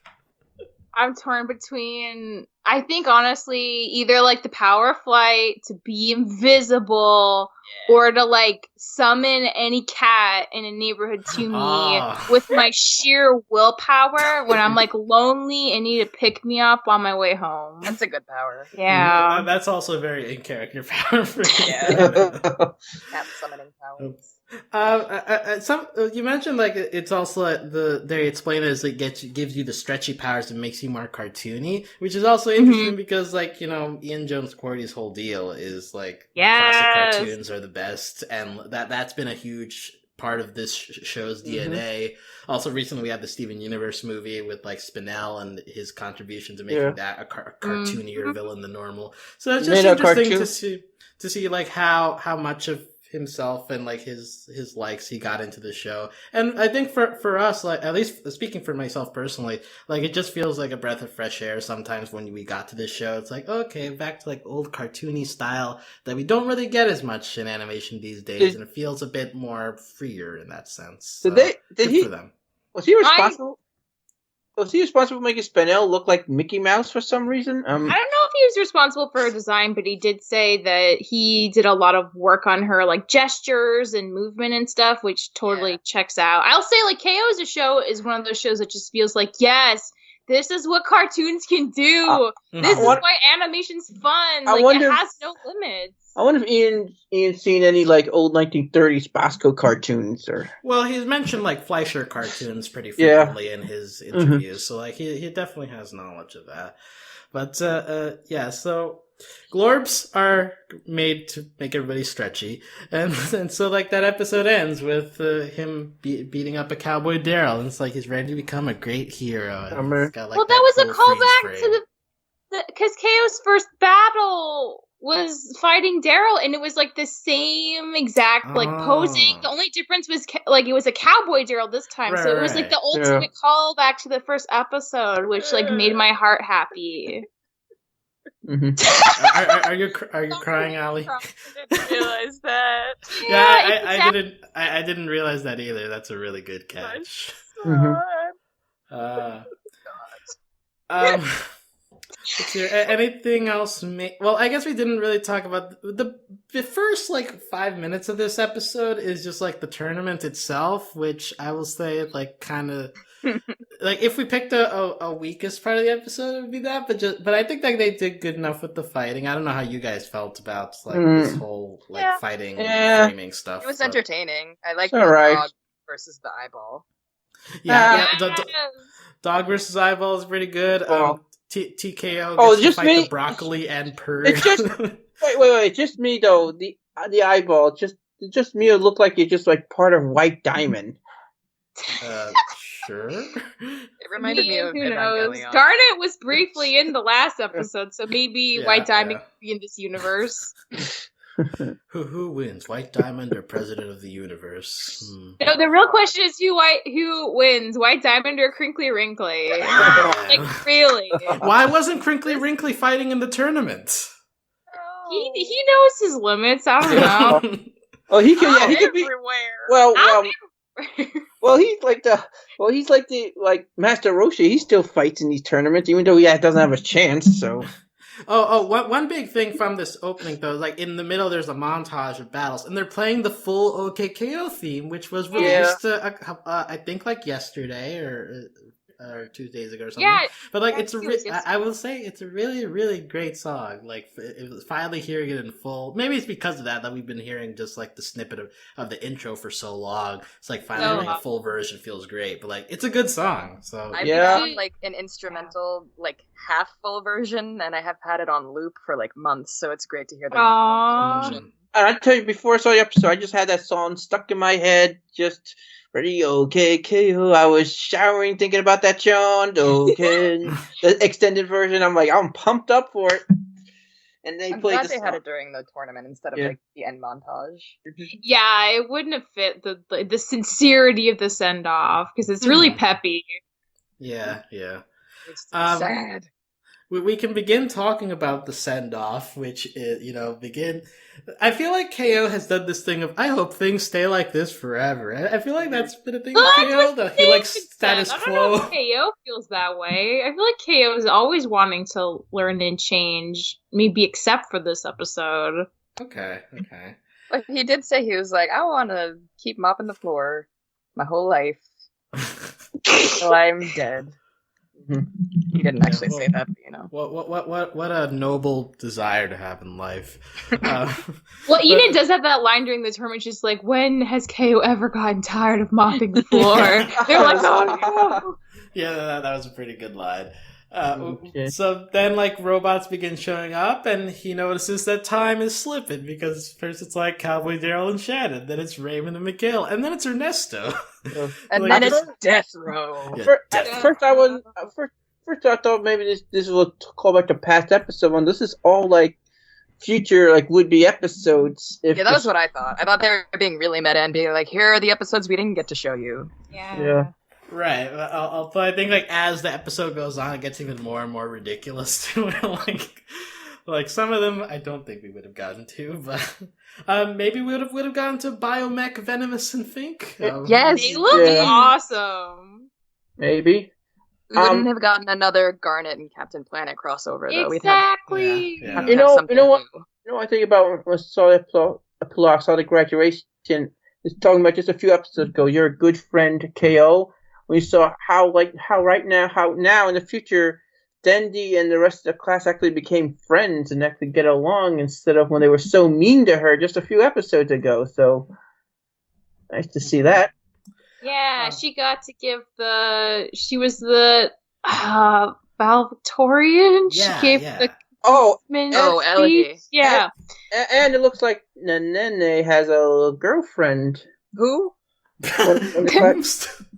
I'm torn between, I think honestly, either like the power of flight, to be invisible, or to like summon any cat in a neighborhood to me with my sheer willpower when I'm like lonely and need to pick me up on my way home. That's a good power. Yeah. That's also very in character power for you. Cat summoning powers. You mentioned like it's also they explain it as it gives you the stretchy powers and makes you more cartoony, which is also interesting because like Ian Jones Quarty's whole deal is like classic cartoons are the best, and that's been a huge part of this show's DNA. Also, recently we had the Steven Universe movie with like Spinell and his contribution to making that a cartoonier villain than normal. So it's just interesting to see like how much of himself and like his likes he got into the show. And I think for us, like at least speaking for myself personally, like it just feels like a breath of fresh air sometimes when we got to this show. It's like, okay, back to like old cartoony style that we don't really get as much in animation these days, and it feels a bit more freer in that sense. So, did he for them. Was he responsible? Was he responsible for making Spinell look like Mickey Mouse for some reason? I don't know if he was responsible for her design, but he did say that he did a lot of work on her, like gestures and movement and stuff, which totally checks out. I'll say, like, KO as a show is one of those shows that just feels like, yes, this is what cartoons can do. This is why animation's fun. Like, it has no limits. I wonder if Ian's seen any like old 1930s Bosco cartoons or. Well, he's mentioned like Fleischer cartoons pretty frequently in his interviews, so like he definitely has knowledge of that. But so Glorbs are made to make everybody stretchy, and so like that episode ends with him beating up a cowboy Daryl, and it's like he's ready to become a great hero. That was a callback to because KO's first battle was fighting Daryl, and it was like the same exact like posing. The only difference was like it was a cowboy Daryl this time, so it was like the ultimate callback to the first episode, which like made my heart happy. Are you crying, Allie? I didn't realize that. I didn't realize that either. That's a really good catch. Is there anything else? Well, I guess we didn't really talk about the first like 5 minutes of this episode is just like the tournament itself, which I will say like kind of like if we picked a weakest part of the episode, it would be that. But I think like they did good enough with the fighting. I don't know how you guys felt about like this whole like fighting framing stuff. It was entertaining. I like the dog versus the eyeball. Dog versus eyeball is pretty good. TKO gets to fight the broccoli and purge. It's just wait. Just me though. The eyeball. Just me. It looked like it's just like part of White Diamond. Sure. It reminded me of who knows. Garnet was briefly in the last episode, so maybe White Diamond could be in this universe. Who wins, White Diamond or President of the Universe? No, the real question is who wins, White Diamond or Crinkly Wrinkly? Like, really? Why wasn't Crinkly Wrinkly fighting in the tournament? He knows his limits. I don't know. Oh, he could be everywhere. Well, he's like the Master Roshi. He still fights in these tournaments, even though he doesn't have a chance. So. One big thing from this opening, though, like in the middle, there's a montage of battles, and they're playing the full OKKO theme, which was released, I think, like yesterday or 2 days ago or something. Yeah, but like I will say it's a really, really great song. Like it was finally hearing it in full. Maybe it's because of that we've been hearing just like the snippet of the intro for so long. It's like finally hearing a full version feels great. But like it's a good song. So I've got like an instrumental like half full version, and I have had it on loop for like months. So it's great to hear the version. And I tell you, before I saw the episode, I just had that song stuck in my head. Just ready, okay, KO. I was showering, thinking about that John. Okay, the extended version. I'm pumped up for it. and they I'm played glad the they had song. it during the tournament instead of like the end montage. Yeah, it wouldn't have fit the sincerity of the send off because it's really peppy. Yeah. It's sad. We can begin talking about the send-off, which is, I feel like KO has done this thing of, I hope things stay like this forever. I feel like that's been a thing with KO, that he likes status quo. I don't know if KO feels that way. I feel like KO is always wanting to learn and change, maybe except for this episode. Okay. But he did say he was like, I want to keep mopping the floor my whole life till I'm dead. He didn't actually say that, but, What a noble desire to have in life. Well, Enid does have that line during the tournament. She's like, "When has KO ever gotten tired of mopping the floor?" They're like, "Oh no." Yeah, that was a pretty good line. So then, robots begin showing up, and he notices that time is slipping, because first it's Cowboy Daryl and Shannon, then it's Raymond and Mikhail, and then it's Ernesto. And then it's Death Row. Yeah, First I thought maybe this was a callback to past episode one. This is all future would-be episodes. Yeah, that was what I thought. I thought they were being really meta and being like, here are the episodes we didn't get to show you. Yeah. Right, but I think as the episode goes on, it gets even more and more ridiculous too. Some of them I don't think we would have gotten to, but maybe we would have gotten to Biomech, Venomous, and Fink. Yes, they look awesome. Maybe we wouldn't have gotten another Garnet and Captain Planet crossover though. Exactly. Yeah. You know what I think about when I saw the epilogue, saw the graduation. It's talking about just a few episodes ago. You're a good friend, KO. We saw how now in the future, Dendi and the rest of the class actually became friends and actually get along instead of when they were so mean to her just a few episodes ago. So nice to see that. Yeah, she got to give she was the valedictorian. Yeah, she gave yeah. the Elegy. Yeah. And it looks like Nene has a little girlfriend. Who?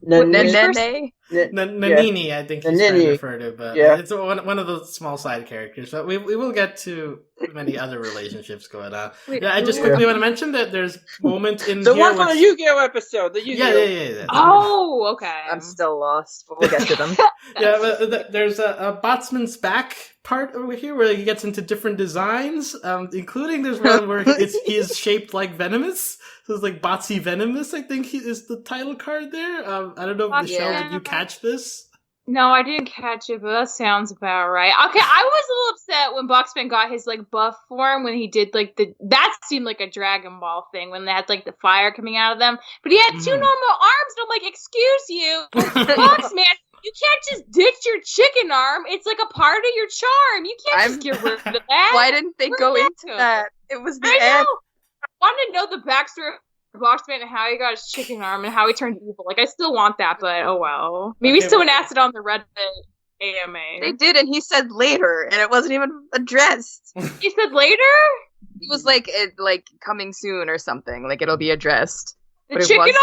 Nene? Nanini, I think he's trying to refer to, but it's one of the small side characters. But we will get to many other relationships going on. I just quickly want to mention that there's moment in the here one from the Yu-Gi-Oh episode. Yeah. Oh, okay. I'm still lost, but we'll get to them. But there's a Botsman's back part over here where he gets into different designs, including there's one where he is shaped like Venomous. So it's Botsy Venomous, I think is the title card there. I don't know, Michelle, did you catch this? No, I didn't catch it, but that sounds about right. Okay, I was a little upset when Boxman got his buff form when he did that seemed like a Dragon Ball thing when they had the fire coming out of them. But he had two normal arms, and I'm like, excuse you, Boxman, you can't just ditch your chicken arm. It's a part of your charm. You can't just get rid of that. Why didn't they go into that? It was the end. I want to know the backstory of Boxman and how he got his chicken arm and how he turned evil. I still want that, but oh well. Maybe someone asked it on the Reddit AMA. They did, and he said later, and it wasn't even addressed. He said later? It was coming soon or something. It'll be addressed. The chicken arm?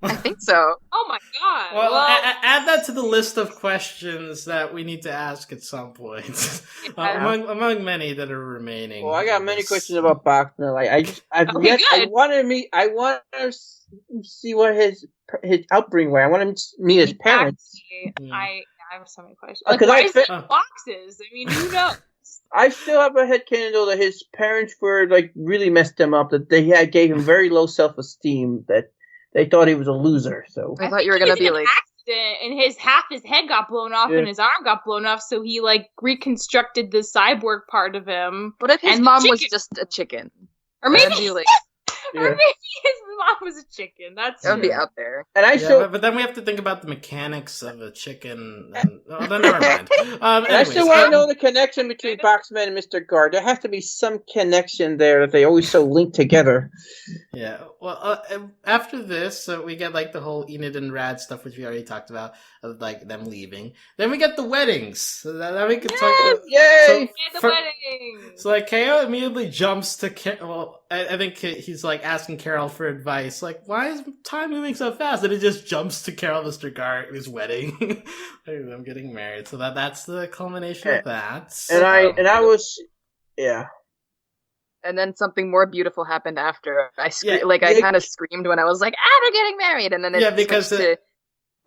I think so. Oh my god. Well, add that to the list of questions that we need to ask at some point. Among many that are remaining. Well, I got many questions about Bachner. I want to see what his upbringing was. I want to meet his parents. I have so many questions. Why is it boxes? I mean, who knows? I still have a headcanon though that his parents were really messed him up. That they gave him very low self-esteem. That they thought he was a loser. So I thought you were gonna be accident, and half his head got blown off, and his arm got blown off. So he reconstructed the cyborg part of him. What if his mom was just a chicken? Or maybe or maybe his mom was a chicken. That would be out there. And but then we have to think about the mechanics of a chicken. And, then never mind. I still want to know the connection between Boxman and Mr. Guard. There has to be some connection there that they always so linked together. Yeah. Well, after this, we get the whole Enid and Rad stuff, which we already talked about, of them leaving. Then we get the weddings. So that we can talk about. Yay! The weddings. So KO immediately jumps to I think he's asking Carol for advice. Why is time moving so fast? And it just jumps to Carol, Mr. Gart's wedding. I'm getting married. So that's the culmination of that. And I was And then something more beautiful happened after. I kind of screamed when I was like, they're getting married. And then it because to...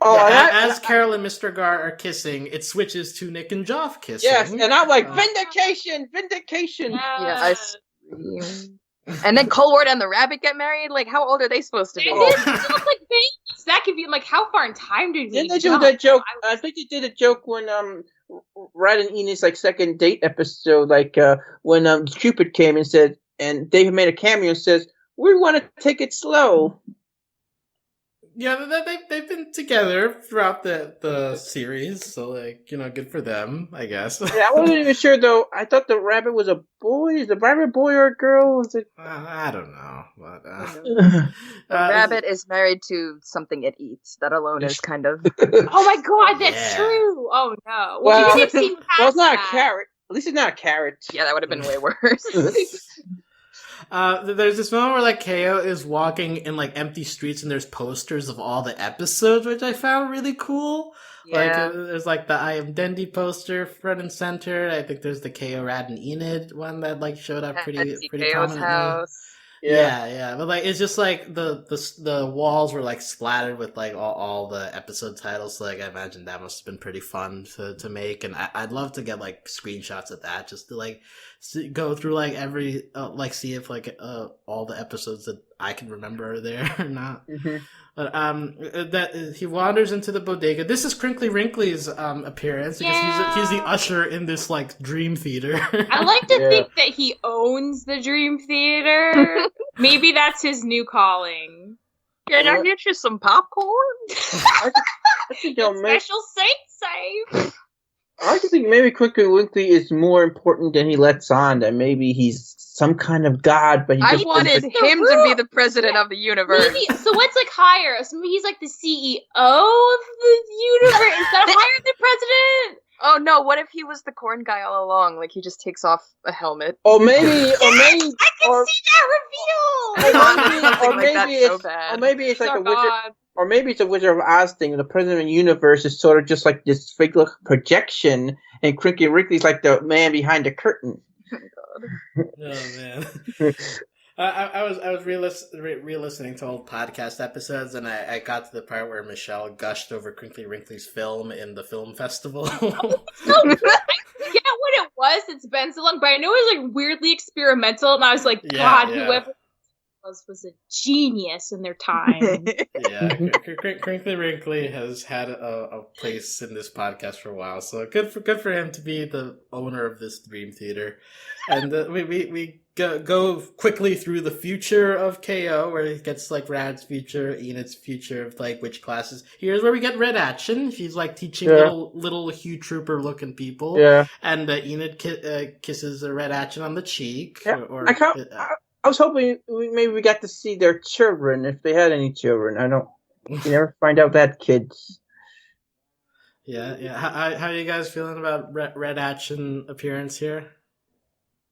as Carol and Mr. Gar are kissing, it switches to Nick and Joff kissing. Yes, and I'm like, vindication! Yeah, I screamed. And then Colward and the rabbit get married? Like, how old are they supposed to be? They look like babies. That could be, like, how far in time did they do that joke? I think they did a joke when, right in Enid's, like, second date episode, like, when, Cupid came and said, and David made a cameo and says, we want to take it slow. Yeah, they've been together throughout the series, so, like, good for them, I guess. Yeah, I wasn't even sure, though. I thought the rabbit was a boy. Is the rabbit a boy or a girl? Is it? I don't know. But, the rabbit is married to something it eats. That alone is kind of... Oh my god, that's true! Oh no. Well, it's not a carrot. At least it's not a carrot. Yeah, that would have been way worse. There's this moment where, like, KO is walking in, like, empty streets and there's posters of all the episodes, which I found really cool. Yeah. Like, there's, like, the I Am Dendy poster front and center. I think there's the KO, Rad, and Enid one that, like, showed up pretty prominently. House. Yeah. But, like, it's just, like, the walls were, like, splattered with, like, all the episode titles. So, like, I imagine that must have been pretty fun to make. And I'd love to get, like, screenshots of that just to, like, go through, like, every, like, see if, like, all the episodes that I can remember are there or not. Mm-hmm. But, that he wanders into the bodega. This is Crinkly Wrinkly's, appearance because he's the usher in this, like, dream theater. I like to think that he owns the dream theater. Maybe that's his new calling. Can I get you some popcorn? I think special safe. I think maybe Crinkly Wrinkly is more important than he lets on. That maybe he's some kind of god, but I wanted him to be the president of the universe. Maybe, so what's like higher? So maybe he's like the CEO of the universe. Is that higher than president? Oh no! What if he was the corn guy all along? Like he just takes off a helmet. Or maybe, I can see that reveal. Or maybe it's like a wizard. Or maybe it's a Wizard of Oz thing. The president of the universe is sort of just like this fake look projection, and Crinkly Wrinkly's like the man behind the curtain. Oh man. I was re-listening to old podcast episodes, and I got to the part where Michelle gushed over Crinkly Wrinkly's film in the film festival. I forget what it was. It's been so long, but I know it was like weirdly experimental, and I was like, God, whoever was a genius in their time. Yeah, Crinkly Wrinkly has had a place in this podcast for a while, so good for him to be the owner of this dream theater. And we go quickly through the future of KO, where he gets like Rad's future, Enid's future of like which classes. Here's where we get Red Action. She's like teaching little Hugh Trooper looking people. Yeah, and Enid kisses Red Action on the cheek. Yeah. I was hoping maybe we got to see their children, if they had any children. You never find out that kids. Yeah. How are you guys feeling about Red Action appearance here?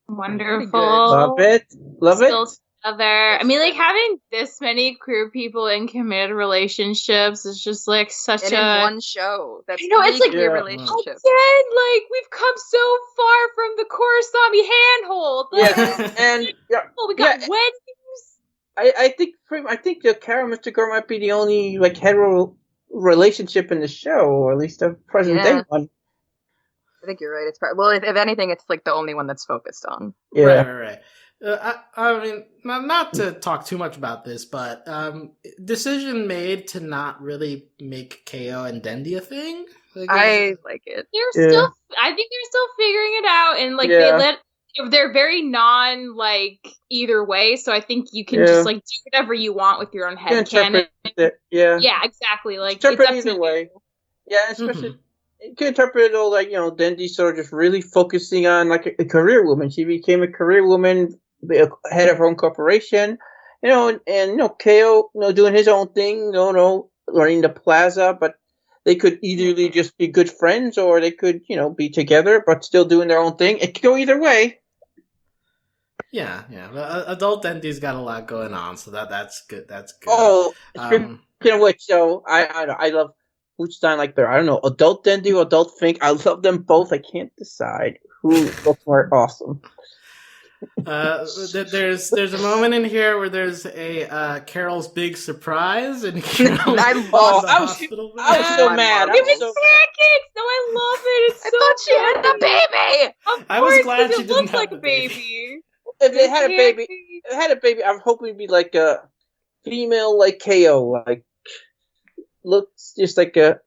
Wonderful. Love it. Still together. I mean, like having this many queer people in committed relationships is just like such in one show. That's it's like queer relationships. Again, like we've come so far from the Korosami handhold. Like, and we got weddings. I think the Carol Mr. Girl might be the only like hetero relationship in the show, or at least the present day one. I think you're right. It's if anything, it's like the only one that's focused on. Yeah. Right. I mean, not to talk too much about this, but decision made to not really make KO and Dendy a thing. I like it. I think they're still figuring it out, and like they're very non like either way. So I think you can just like do whatever you want with your own headcanon. Yeah, exactly. Like interpret it's either way. Yeah, especially. You can interpret it all like, Dendy sort of just really focusing on like a career woman. She became a career woman, head of her own corporation, and KO, doing his own thing, learning the plaza, but they could either just be good friends or they could, be together, but still doing their own thing. It could go either way. Yeah. But adult Dendy's got a lot going on, so that's good. That's good. Oh, speaking of which, so I love which do I like better? I don't know. Adult Dendy or Adult Fink? I love them both. I can't decide who looks more awesome. There's a moment in here where there's a Carol's big surprise, and Carol I was so mad. It was pancakes. No, I love it. It's I thought she had a baby. I was glad she it didn't looked have like the a baby. If it had a baby, I'm hoping it'd be like a female, like KO, like looks just like a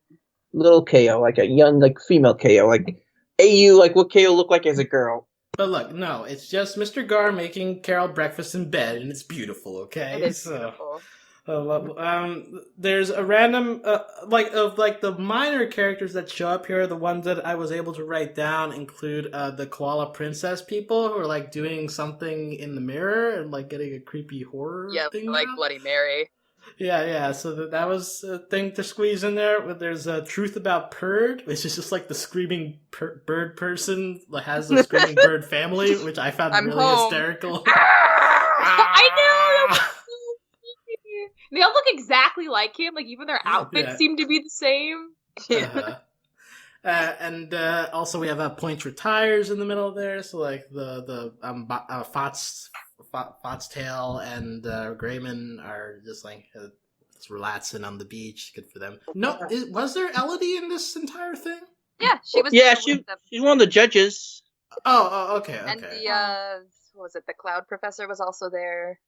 little KO, like a young, like female KO, like AU, like what KO looked like as a girl. But look, no, it's just Mr. Gar making Carol breakfast in bed, and it's beautiful. Okay, It is beautiful. There's a random the minor characters that show up here. The ones that I was able to write down include the koala princess people who are like doing something in the mirror and like getting a creepy horror thing. Like Bloody Mary. Yeah. So that was a thing to squeeze in there. But there's a truth about Purd, which is just like the screaming bird person that has the screaming bird family, which I found really hysterical. I know. They all look exactly like him. Like even their outfits seem to be the same. And also we have Point retires in the middle there. So like the Foxtail and Grayman are just like just relaxing on the beach. Good for them. No, was there Elodie in this entire thing? Yeah, she was. Yeah, she's one of the judges. Oh, okay. And the what was it? The Cloud Professor was also there.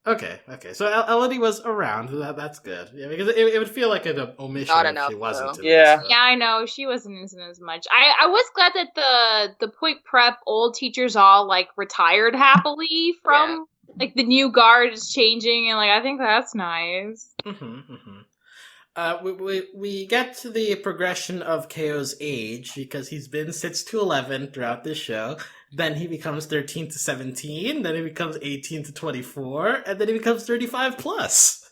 Okay. So Elodie was around. That's good. Yeah, because it would feel like an omission if she wasn't. Yeah, I know she wasn't in as much. I was glad that the Point Prep old teachers all like retired happily from like the new guard is changing, and like I think that's nice. We get to the progression of KO's age because he's been 6 to 11 throughout this show. Then he becomes 13 to 17. Then he becomes 18 to 24, and then he becomes 35 plus.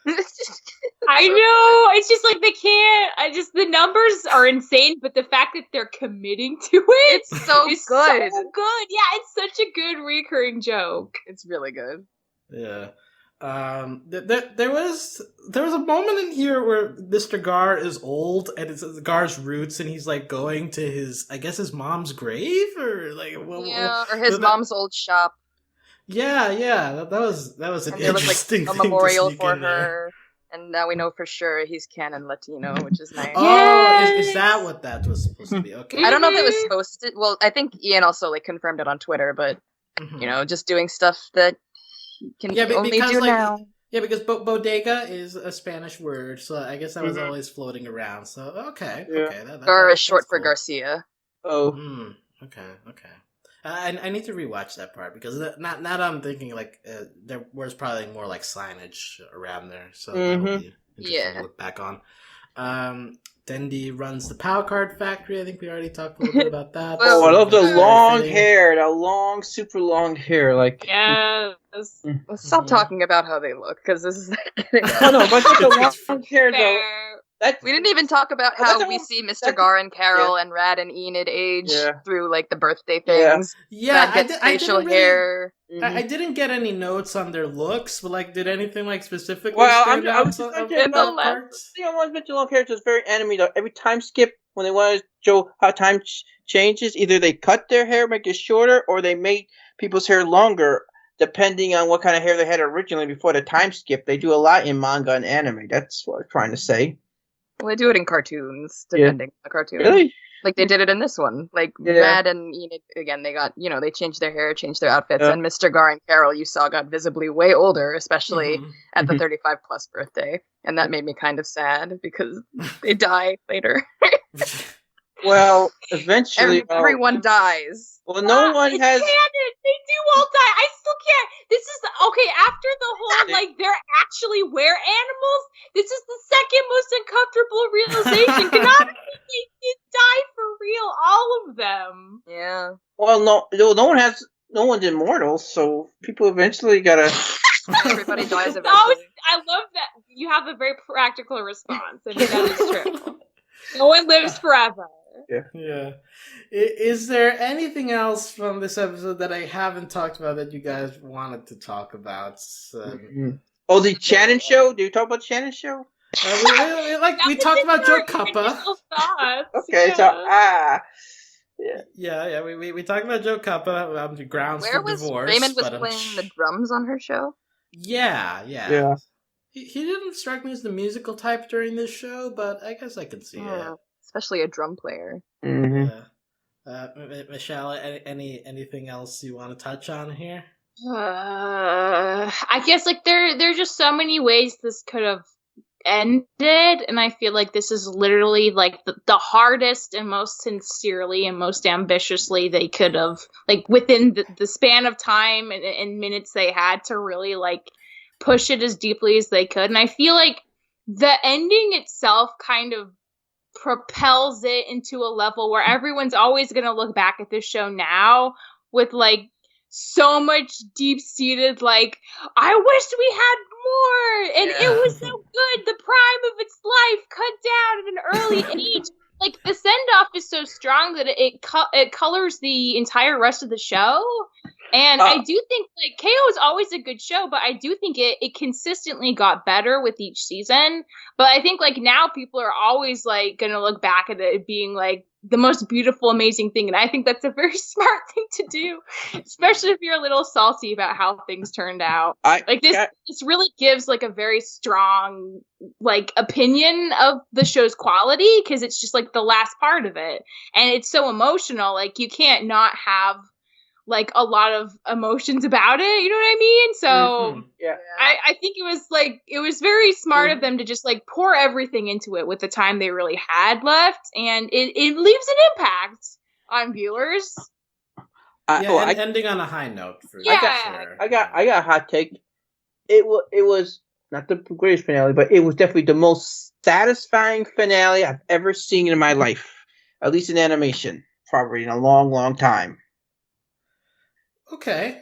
I know. It's just like they can't. The numbers are insane, but the fact that they're committing to it, it's so good. So good. Yeah, it's such a good recurring joke. It's really good. Yeah. There was a moment in here where Mr. Gar is old and it's Gar's roots, and he's like going to his mom's grave or like or his mom's old shop. Yeah, that was an interesting was, like, a thing memorial to for her, and now we know for sure he's canon Latino, which is nice. Oh, is that what that was supposed to be? Okay, I don't know if it was supposed to. Well, I think Ian also like confirmed it on Twitter, but just doing stuff that. Can only do now. Yeah, because bodega is a Spanish word, so I guess that was always floating around. So okay. Gar is short for Garcia. Oh. Okay. I need to rewatch that part because now that I'm thinking like there was probably more like signage around there, so that would be interesting to look back on. Dendi runs the Power Card Factory. I think we already talked a little bit about that. Oh, I love the long hair, the long, super long hair. Like, yes. Stop talking about how they look, because this is. But the long hair though. We didn't even talk about how we see Mr. Gar and Carol and Rad and Enid age through like the birthday things. Yeah, Rad gets facial hair. I didn't get any notes on their looks, but like, did anything like specifically? Well, I was just thinking about the I want to long hair. It's very anime though. Every time skip when they want to show how time changes, either they cut their hair, make it shorter, or they make people's hair longer, depending on what kind of hair they had originally before the time skip. They do a lot in manga and anime. That's what I'm trying to say. Well, they do it in cartoons, depending on the cartoon. Really? Like, they did it in this one. Like, Rad and Enid, again, they got, they changed their hair, changed their outfits, and Mr. Gar and Carol, you saw, got visibly way older, especially at the 35-plus birthday. And that made me kind of sad, because they die later. Well, eventually... Everyone dies. Well, no one has... They do all die. I still can't. This is... Okay, after the whole, they're actually were-animals, this is the second most uncomfortable realization. Canonically, they did die for real, all of them. Yeah. Well, no one's immortal, so people eventually gotta... Everybody dies eventually. I love that you have a very practical response. I mean, that is true. No one lives forever. Yeah. Is there anything else from this episode that I haven't talked about that you guys wanted to talk about? Oh, the Shannon show? Do you talk about Shannon show? We talked about Joe Cuppa. Okay, so Yeah. We talked about Joe Cuppa, grounds for divorce. Raymond was playing the drums on her show? Yeah. He didn't strike me as the musical type during this show, but I guess I can see it. Especially a drum player. Mm-hmm. Michelle, anything else you want to touch on here? I guess like there's just so many ways this could have ended, and I feel like this is literally like the hardest and most sincerely and most ambitiously they could have, like within the span of time and minutes they had to really like push it as deeply as they could. And I feel like the ending itself kind of propels it into a level where everyone's always going to look back at this show now with like so much deep-seated like, I wish we had more, and it was so good, the prime of its life cut down at an early age. Like the send-off is so strong that it colors the entire rest of the show. And I do think like KO is always a good show, but I do think it consistently got better with each season. But I think like now people are always like gonna look back at it being like the most beautiful, amazing thing. And I think that's a very smart thing to do, especially if you're a little salty about how things turned out. This really gives like a very strong like opinion of the show's quality, because it's just like the last part of it. And it's so emotional. Like you can't not have like a lot of emotions about it, you know what I mean? So I think it was very smart of them to just like pour everything into it with the time they really had left, and it leaves an impact on viewers. Ending on a high note for sure. I got a hot take. It was not the greatest finale, but it was definitely the most satisfying finale I've ever seen in my life, at least in animation, probably in a long, long time. Okay,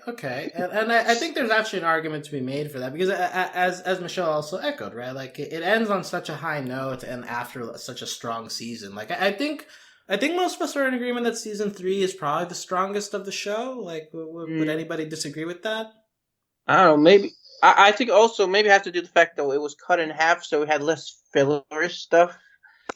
and I think there's actually an argument to be made for that, because as Michelle also echoed, right? Like it ends on such a high note, and after such a strong season. Like I think most of us are in agreement that season 3 is probably the strongest of the show. Like, would anybody disagree with that? I don't know. Maybe I think also maybe it has to do with the fact though it was cut in half, so we had less fillerish stuff.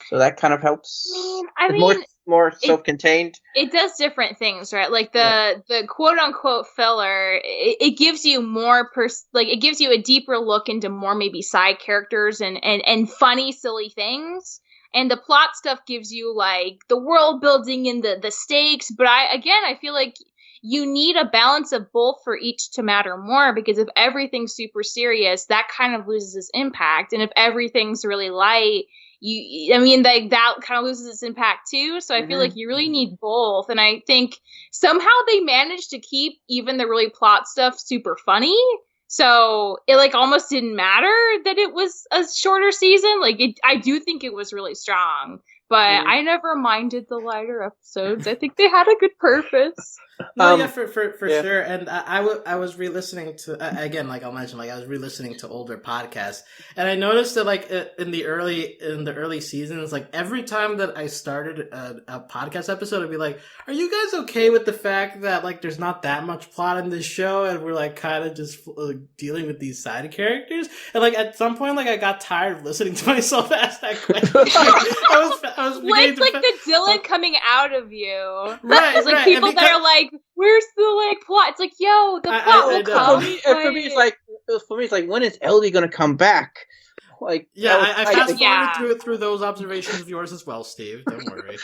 So that kind of helps. I mean, more self-contained. It does different things, right? Like the quote unquote filler, it gives you more it gives you a deeper look into more maybe side characters and funny, silly things. And the plot stuff gives you like the world building and the stakes. But I feel like you need a balance of both for each to matter more, because if everything's super serious, that kind of loses its impact. And if everything's really light, that kind of loses its impact too. So I feel like you really need both. And I think somehow they managed to keep even the really plot stuff super funny. So it like almost didn't matter that it was a shorter season. Like I do think it was really strong, but I never minded the lighter episodes. I think they had a good purpose. No, for sure. And I was re-listening to again, like I'll mention, like I was re-listening to older podcasts, and I noticed that like in the early seasons, like every time that I started a podcast episode, I'd be like, "Are you guys okay with the fact that like there's not that much plot in this show, and we're like kind of just dealing with these side characters?" And like at some point, like I got tired of listening to myself ask that question. I was like the Dylan coming out of you, right? It's like people that are like, where's the like plot? It's like, yo, the plot will come. For me, it's like, when is Ellie gonna come back? Like, I fast forwarded through those observations of yours as well, Steve. Don't worry.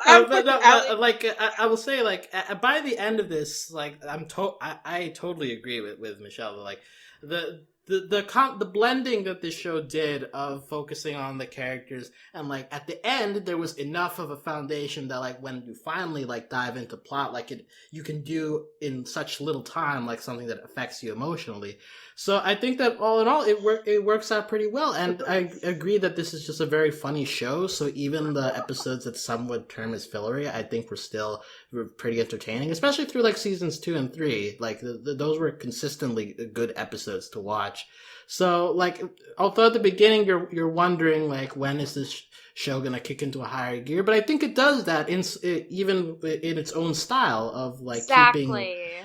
I will say, like, by the end of this, like, I totally agree with Michelle. Like, the blending that this show did of focusing on the characters, and like at the end there was enough of a foundation that like when you finally like dive into plot, like you can do in such little time like something that affects you emotionally. So I think that all in all it works out pretty well, and I agree that this is just a very funny show. So even the episodes that some would term as fillery, I think were pretty entertaining, especially through like seasons 2 and 3. Like those were consistently good episodes to watch. So like although at the beginning you're wondering like when is this show going to kick into a higher gear. But I think it does that even in its own style of like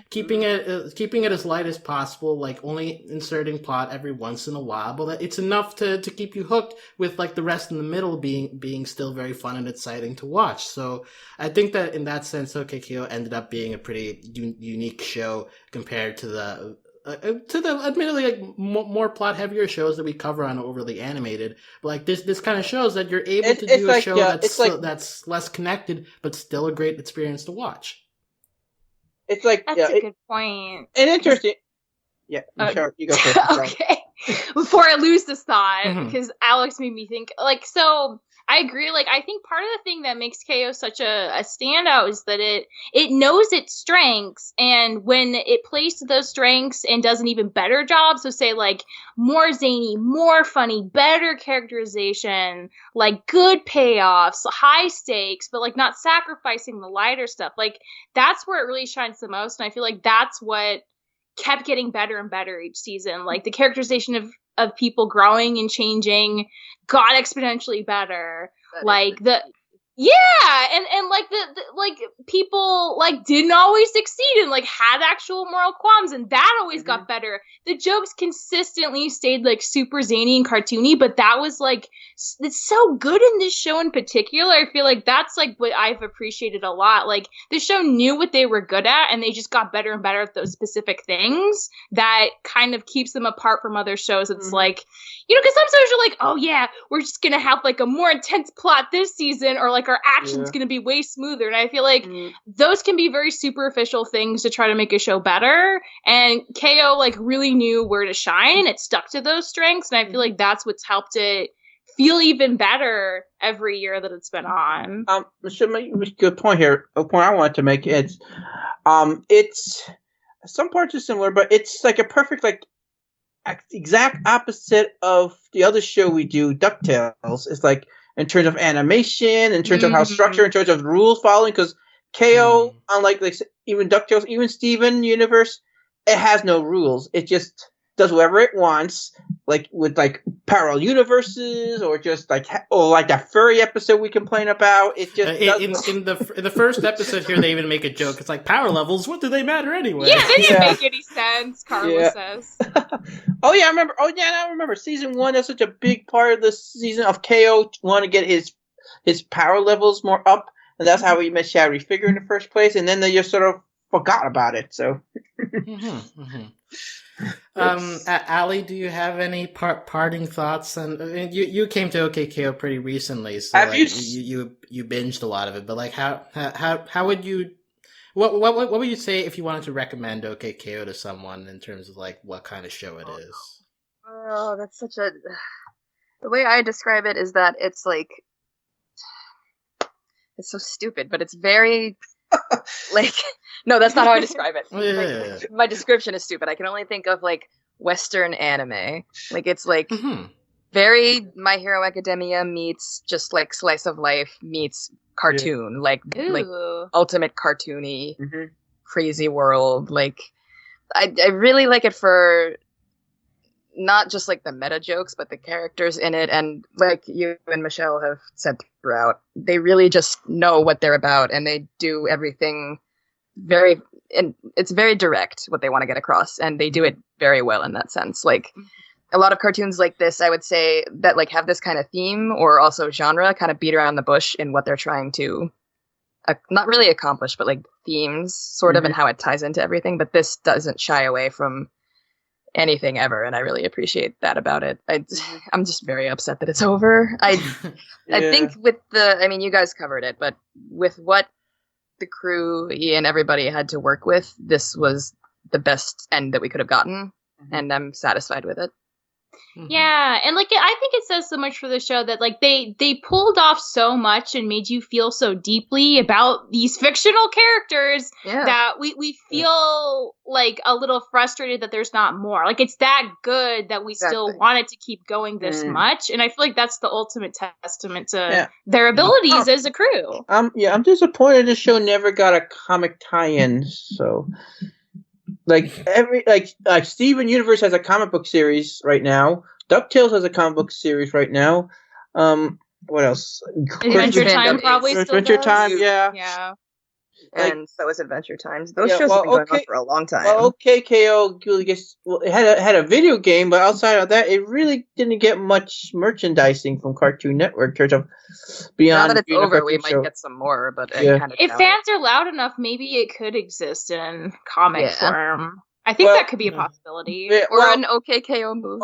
keeping it as light as possible, like only inserting plot every once in a while, but it's enough to keep you hooked, with like the rest in the middle being still very fun and exciting to watch. So I think that in that sense, KO ended up being a pretty unique show compared to the admittedly like more plot heavier shows that we cover on Overly Animated. But like this kind of shows that you're able to do a show that's less connected but still a great experience to watch. It's like that's a good point. And interesting. Yeah, sure. You go first. Okay. Before I lose this thought, because Alex made me think, like, so I agree. Like, I think part of the thing that makes KO such a standout is that it knows its strengths, and when it plays to those strengths and does an even better job, so say like more zany, more funny, better characterization, like good payoffs, high stakes, but like not sacrificing the lighter stuff. Like that's where it really shines the most, and I feel like that's what kept getting better and better each season. Like the characterization of people growing and changing got exponentially better. And like the like people like didn't always succeed and like had actual moral qualms, and that always got better. The jokes consistently stayed like super zany and cartoony, but that was like it's so good in this show in particular. I feel like that's like what I've appreciated a lot. Like the show knew what they were good at, and they just got better and better at those specific things that kind of keeps them apart from other shows. It's like, you know, because some shows are like, oh yeah, we're just gonna have like a more intense plot this season, or like our action's gonna be way smoother. And I feel like those can be very superficial things to try to make a show better. And KO like really knew where to shine, and it stuck to those strengths. And I feel like that's what's helped it feel even better every year that it's been on. Good point here. A point I wanted to make is, it's some parts are similar, but it's like a perfect like exact opposite of the other show we do, DuckTales. It's like in terms of animation, in terms of how structured, in terms of rules following, because KO, unlike like even DuckTales, even Steven Universe, it has no rules. It just does whatever it wants, like with like parallel universes, or just like that furry episode we complain about. It just in the first episode here, they even make a joke. It's like power levels. What do they matter anyway? Yeah, they didn't make any sense. Carla says. Oh yeah, I remember. Oh yeah, I remember. Season 1. That's such a big part of the season of KO. Want to get his power levels more up, and that's how he met Shadowy Figure in the first place. And then they just sort of forgot about it. So. Ali, do you have any parting thoughts? And you came to KO pretty recently, so like, you binged a lot of it. But like, how would you? What would you say if you wanted to recommend KO to someone in terms of like what kind of show it is? Oh, that's such a. The way I describe it is that it's like, it's so stupid, but it's very. Like, no, that's not how I describe it. My description is stupid. I can only think of like Western anime. Like it's like very My Hero Academia meets just like slice of life meets cartoon, like ultimate cartoony, crazy world. Like I really like it for not just like the meta jokes, but the characters in it, and like you and Michelle have said throughout, they really just know what they're about, and they do everything and it's very direct what they want to get across, and they do it very well in that sense. Like a lot of cartoons like this, I would say that like have this kind of theme or also genre kind of beat around the bush in what they're trying to not really accomplish, but like themes sort of, and how it ties into everything. But this doesn't shy away from anything ever, and I really appreciate that about it. I'm just very upset that it's over. I think with you guys covered it, but with what the crew, Ian, everybody had to work with, this was the best end that we could have gotten, and I'm satisfied with it. Yeah, and like I think it says so much for the show that like they pulled off so much and made you feel so deeply about these fictional characters that we feel like a little frustrated that there's not more. Like it's that good that we still wanted to keep going this much, and I feel like that's the ultimate testament to their abilities as a crew. I'm disappointed this show never got a comic tie-in. So. Like Steven Universe has a comic book series right now. DuckTales has a comic book series right now. what else? Adventure Time probably still Adventure does. Time, yeah. Yeah. And so is Adventure Times. Those shows have been going on for a long time. Well, KO it had a video game, but outside of that, it really didn't get much merchandising from Cartoon Network in terms of beyond. Now that it's over, we might get some more, but if fans are loud enough, maybe it could exist in comic form. I think that could be a possibility. Or an OKKO movie.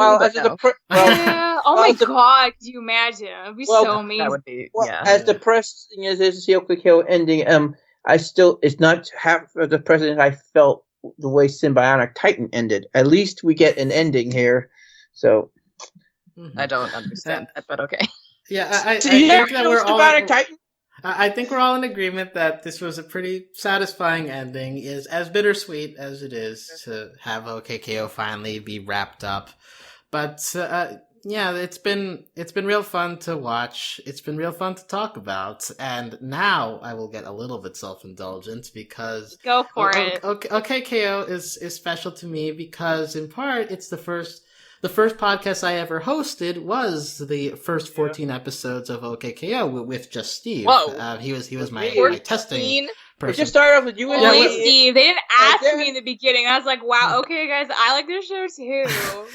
Oh my god, could you imagine? It would be so amazing. That would be, as depressing as is the OKKO ending, it's not half of the president I felt the way Symbionic Titan ended. At least we get an ending here. So I don't understand that, but okay. Yeah, I think that we're all Titan? I think we're all in agreement that this was a pretty satisfying ending, is as bittersweet as it is to have OKKO finally be wrapped up. But it's been real fun to watch. It's been real fun to talk about. And now I will get a little bit self-indulgent because go for it. OKKO is special to me because in part it's the first podcast I ever hosted was the first 14 episodes of OKKO with just Steve. Whoa. He was my testing person. We just started off with you and Steve. They didn't ask me in the beginning. I was like, wow, okay, guys, I like this show too.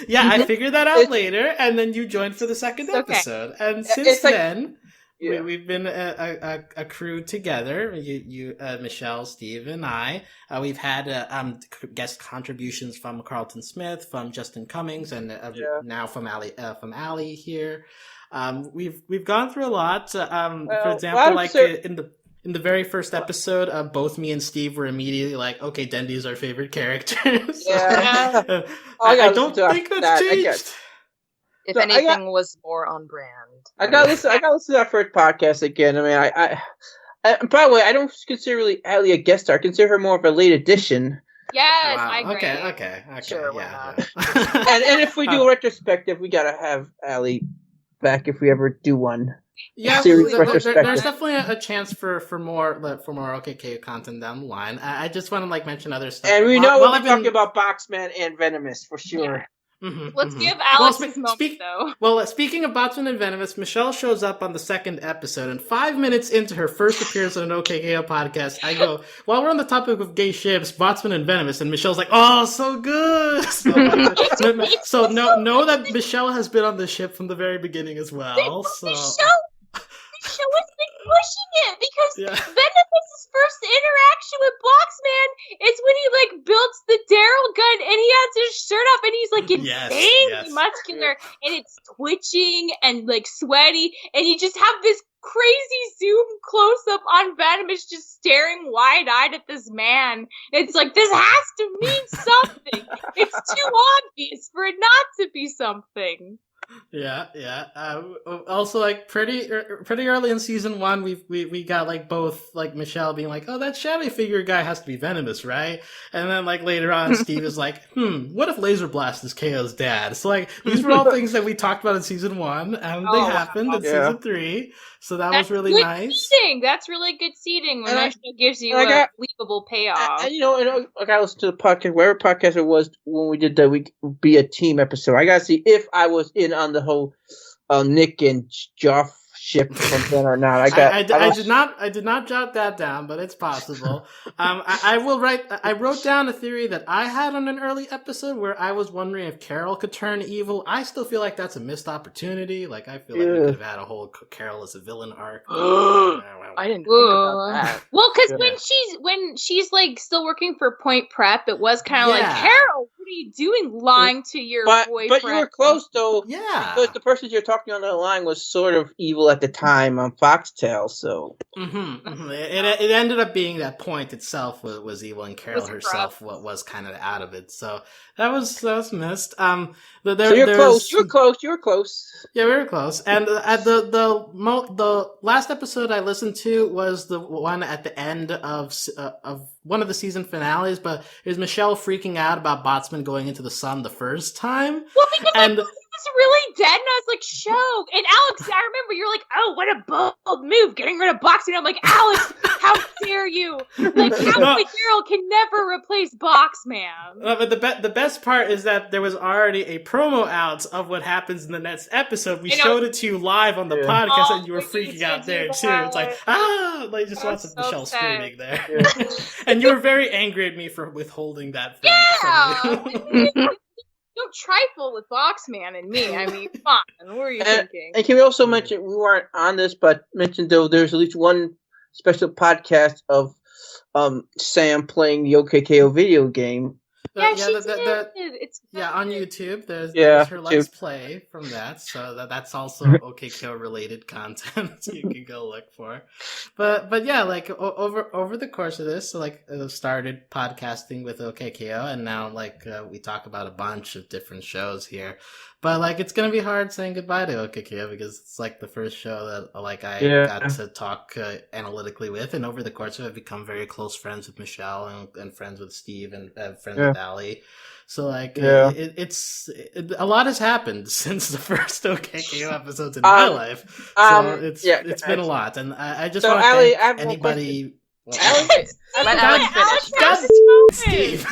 Yeah, I figured that out later, and then you joined for the second episode. And since then, we've been a crew together. You, Michelle, Steve, and I. We've had guest contributions from Carlton Smith, from Justin Cummings, and now from Ali here. We've gone through a lot. For example, like in the very first episode, both me and Steve were immediately like, "Okay, Dendy's our favorite character." I don't think that's changed. If anything was more on brand. I gotta listen to that first podcast again. I mean, I by the way, I don't consider really Ali a guest star. I consider her more of a late addition. Yes, I agree. Okay. Sure, why not? and if we do a retrospective, we gotta have Ali back if we ever do one. Yeah, there's definitely a chance for more OKKO content down the line. I just want to mention other stuff. And we know we'll be talking about Boxman and Venomous for sure. Yeah. Let's give Alex his moment, though. Well, speaking of Botsman and Venomous, Michelle shows up on the second episode, and 5 minutes into her first appearance on an OKKO podcast, I go, while we're on the topic of gay ships, Botsman and Venomous, and Michelle's like, oh, so good! So know that Michelle has been on the ship from the very beginning as well. Michelle has been pushing it because Venomous' first interaction with Boxman is when he builds the Daryl gun and he has his shirt off and he's insanely muscular and it's twitching and sweaty and you just have this crazy zoom close up on Venomous just staring wide-eyed at this man. It's like, this has to mean something. It's too obvious for it not to be something. Yeah. Also, pretty early in season 1, we got both Michelle being like, "Oh, that shadow figure guy has to be Venomous, right?" And then later on, Steve is like, "What if Laser Blast is KO's dad?" So these were all things that we talked about in season 1, and they happened in season 3. So that's was really nice. Seeding. That's really good seeding when that show gives you a believable payoff. I listened to the podcast, whatever podcast it was when we did the "We Be a Team" episode. I gotta see if I was in on the whole Nick and Joff ship from then or not. I did not jot that down, but it's possible. I wrote down a theory that I had on an early episode where I was wondering if Carol could turn evil. I still feel like that's a missed opportunity. I feel like we could have had a whole Carol as a villain arc. I didn't think about that. Well, because when she's still working for Point Prep, it was kind of Carol, what are you doing lying to your boyfriend? But you were close though. Yeah. Because the person you're talking on the line was sort of evil at the time on Foxtel, so it ended up being that Point itself was evil, and Carol herself was kind of out of it. So that was missed. So you're close. You were close. Yeah, we were close. And the last episode I listened to was the one at the end of one of the season finales. But it was Michelle freaking out about Botsman going into the sun the first time. Well, because he was really dead? And I was like, show. And Alex, I remember you're like, oh, what a bold move, getting rid of boxing. I'm like, Alex, how dare you? Like, Cowboy Carol can never replace Boxman. But the best part is that there was already a promo out of what happens in the next episode. We showed it to you live on the podcast, and you were freaking out there too. It's like, like just lots of Michelle screaming there. Yeah. And you were very angry at me for withholding that from you. Don't trifle with Boxman and me. I mean, come on. What were you thinking? And can we also mention, we weren't on this, but mention though there's at least one special podcast of Sam playing the OKKO video game. Yeah, it's on YouTube. There's her Let's Play from that, so that's also OKKO related content you can go look for. But yeah, like over the course of this, so like started podcasting with OKKO, and now like we talk about a bunch of different shows here. But like it's gonna be hard saying goodbye to OKKO because it's like the first show that like I got to talk analytically with, and over the course of it, I've become very close friends with Michelle and friends with Steve and friends with Ali. So like it's a lot has happened since the first OKKO episodes in my life. So it's been a lot, and I just want to thank anybody. Alex, let Alex finish. Steve.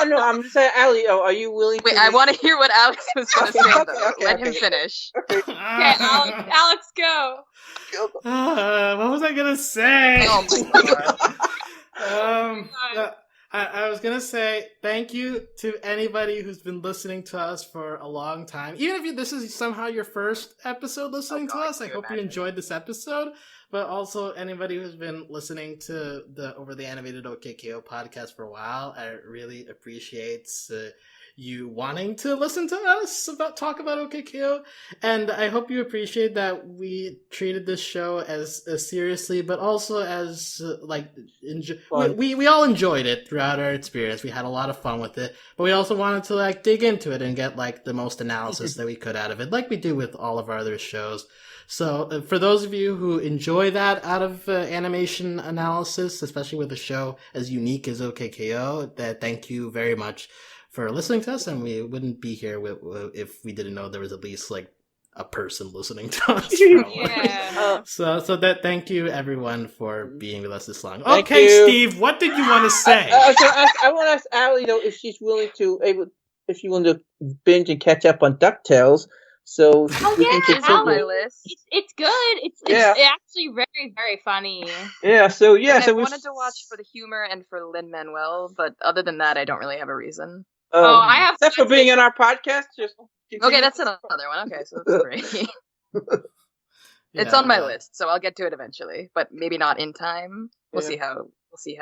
No, I'm just saying, Ali, are you willing to... Wait, I want to hear what Alex was going to say, though. Let him finish. Okay, Alex, go. What was I going to say? Oh, my God. I was going to say thank you to anybody who's been listening to us for a long time. Even if this is somehow your first episode listening to us, I hope you enjoyed this episode. But also anybody who's been listening to the Over the Animated OKKO podcast for a while, I really appreciate you wanting to listen to us talk about OKKO, and I hope you appreciate that we treated this show as seriously, but also as we all enjoyed it throughout our experience. We had a lot of fun with it, but we also wanted to like dig into it and get like the most analysis that we could out of it, like we do with all of our other shows. So for those of you who enjoy that out of animation analysis, especially with a show as unique as OKKO, thank you very much for listening to us, and we wouldn't be here if we didn't know there was at least like a person listening to us. So that thank you everyone for being with us this long. Thank okay, you. Steve, what did you want to say? I want to ask Ali though if she's willing to binge and catch up on DuckTales. So it's on my list. It's good. It's actually very, very funny. Yeah. So I wanted to watch for the humor and for Lin-Manuel, but other than that, I don't really have a reason. I have. That's for being in our podcast. Okay, that's another one. Okay, so that's great. It's on my list, so I'll get to it eventually, but maybe not in time. We'll see how.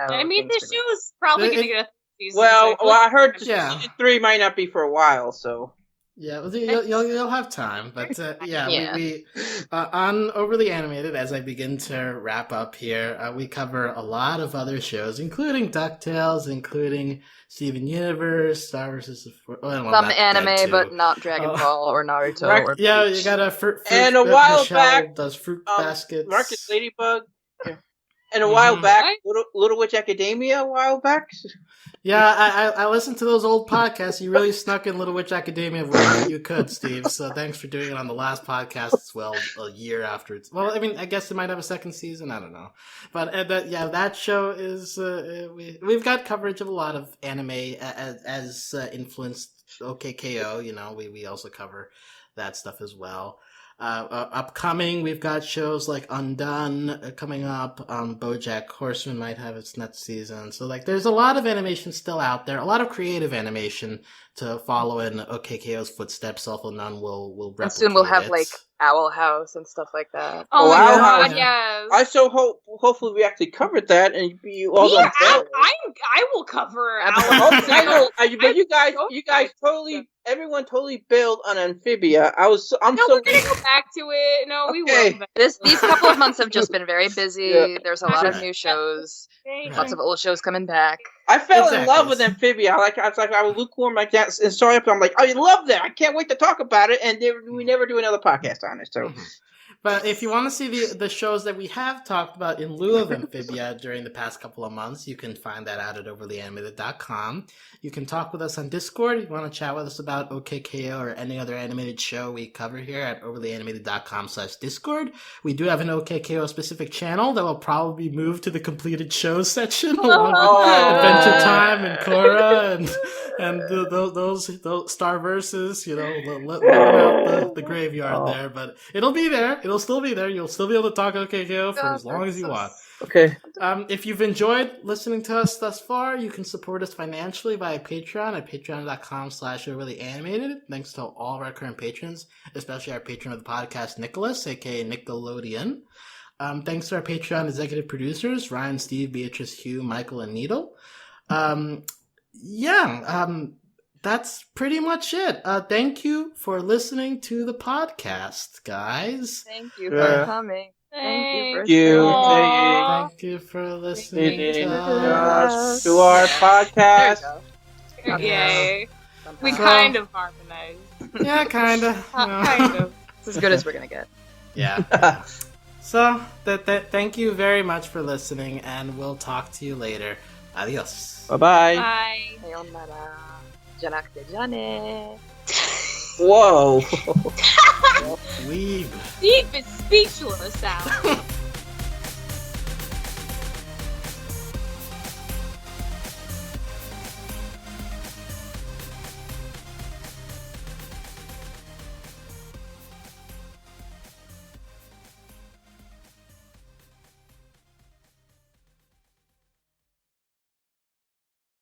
I mean, the show's probably going to get a season. Well, I heard season 3 might not be for a while, so. Yeah, you'll have time, but we on Overly Animated, as I begin to wrap up here, we cover a lot of other shows, including DuckTales, including Steven Universe, Star vs. Some anime, but not Dragon Ball or Naruto. You got a fruit. And a while Michelle back, does Fruit Baskets. Marcus Ladybug. And a while back, Little Witch Academia. A while back. Yeah, I listened to those old podcasts. You really snuck in Little Witch Academia wherever you could, Steve. So thanks for doing it on the last podcast as well, a year after it's... Well, I mean, I guess it might have a second season. I don't know. But that show is... we've got coverage of a lot of anime as influenced OKKO. You know, we also cover that stuff as well. Upcoming, we've got shows like Undone coming up. BoJack Horseman might have its next season. So, like, there's a lot of animation still out there. A lot of creative animation to follow in OKKO's footsteps. Although none will replicate and soon we'll have like Owl House and stuff like that. Oh my God, yes! I so hopefully we actually covered that, and you all. Yeah, I will cover Owl House. I know, but you guys totally. Everyone totally bailed on Amphibia. We're gonna go back to it. No, we will. These couple of months have just been very busy. Yeah. There's a lot of new shows, lots of old shows coming back. I fell in love with Amphibia. I was lukewarm like that, and sorry, I'm like, I love that. I can't wait to talk about it, and we never do another podcast on it. So. But if you want to see the shows that we have talked about in lieu of Amphibia during the past couple of months, you can find that out at overlyanimated.com. You can talk with us on Discord. If you want to chat with us about OKKO or any other animated show we cover here at overlyanimated.com/Discord. We do have an OKKO specific channel that will probably move to the completed shows section along with Adventure Time and Korra and those Star Verses, living out the graveyard there. But it'll be there. It'll still be there. You'll still be able to talk OKKO for as long as you want. Okay. If you've enjoyed listening to us thus far, you can support us financially via Patreon at patreon.com/overlyanimated. Thanks to all of our current patrons, especially our patron of the podcast, Nicholas, aka Nickelodeon. Thanks to our Patreon executive producers, Ryan, Steve, Beatrice, Hugh, Michael, and Needle. That's pretty much it. Thank you for listening to the podcast, guys. Thank you for coming. Thank you for listening to us. To our podcast. Yay. We kind of harmonized. Yeah, kind of. Kind of. It's as good as we're going to get. Yeah. So, thank you very much for listening, and we'll talk to you later. Adios. Bye-bye. Bye. Sayonara. Janakute jane. Whoa. Weeb. Steve is speechless, Alex.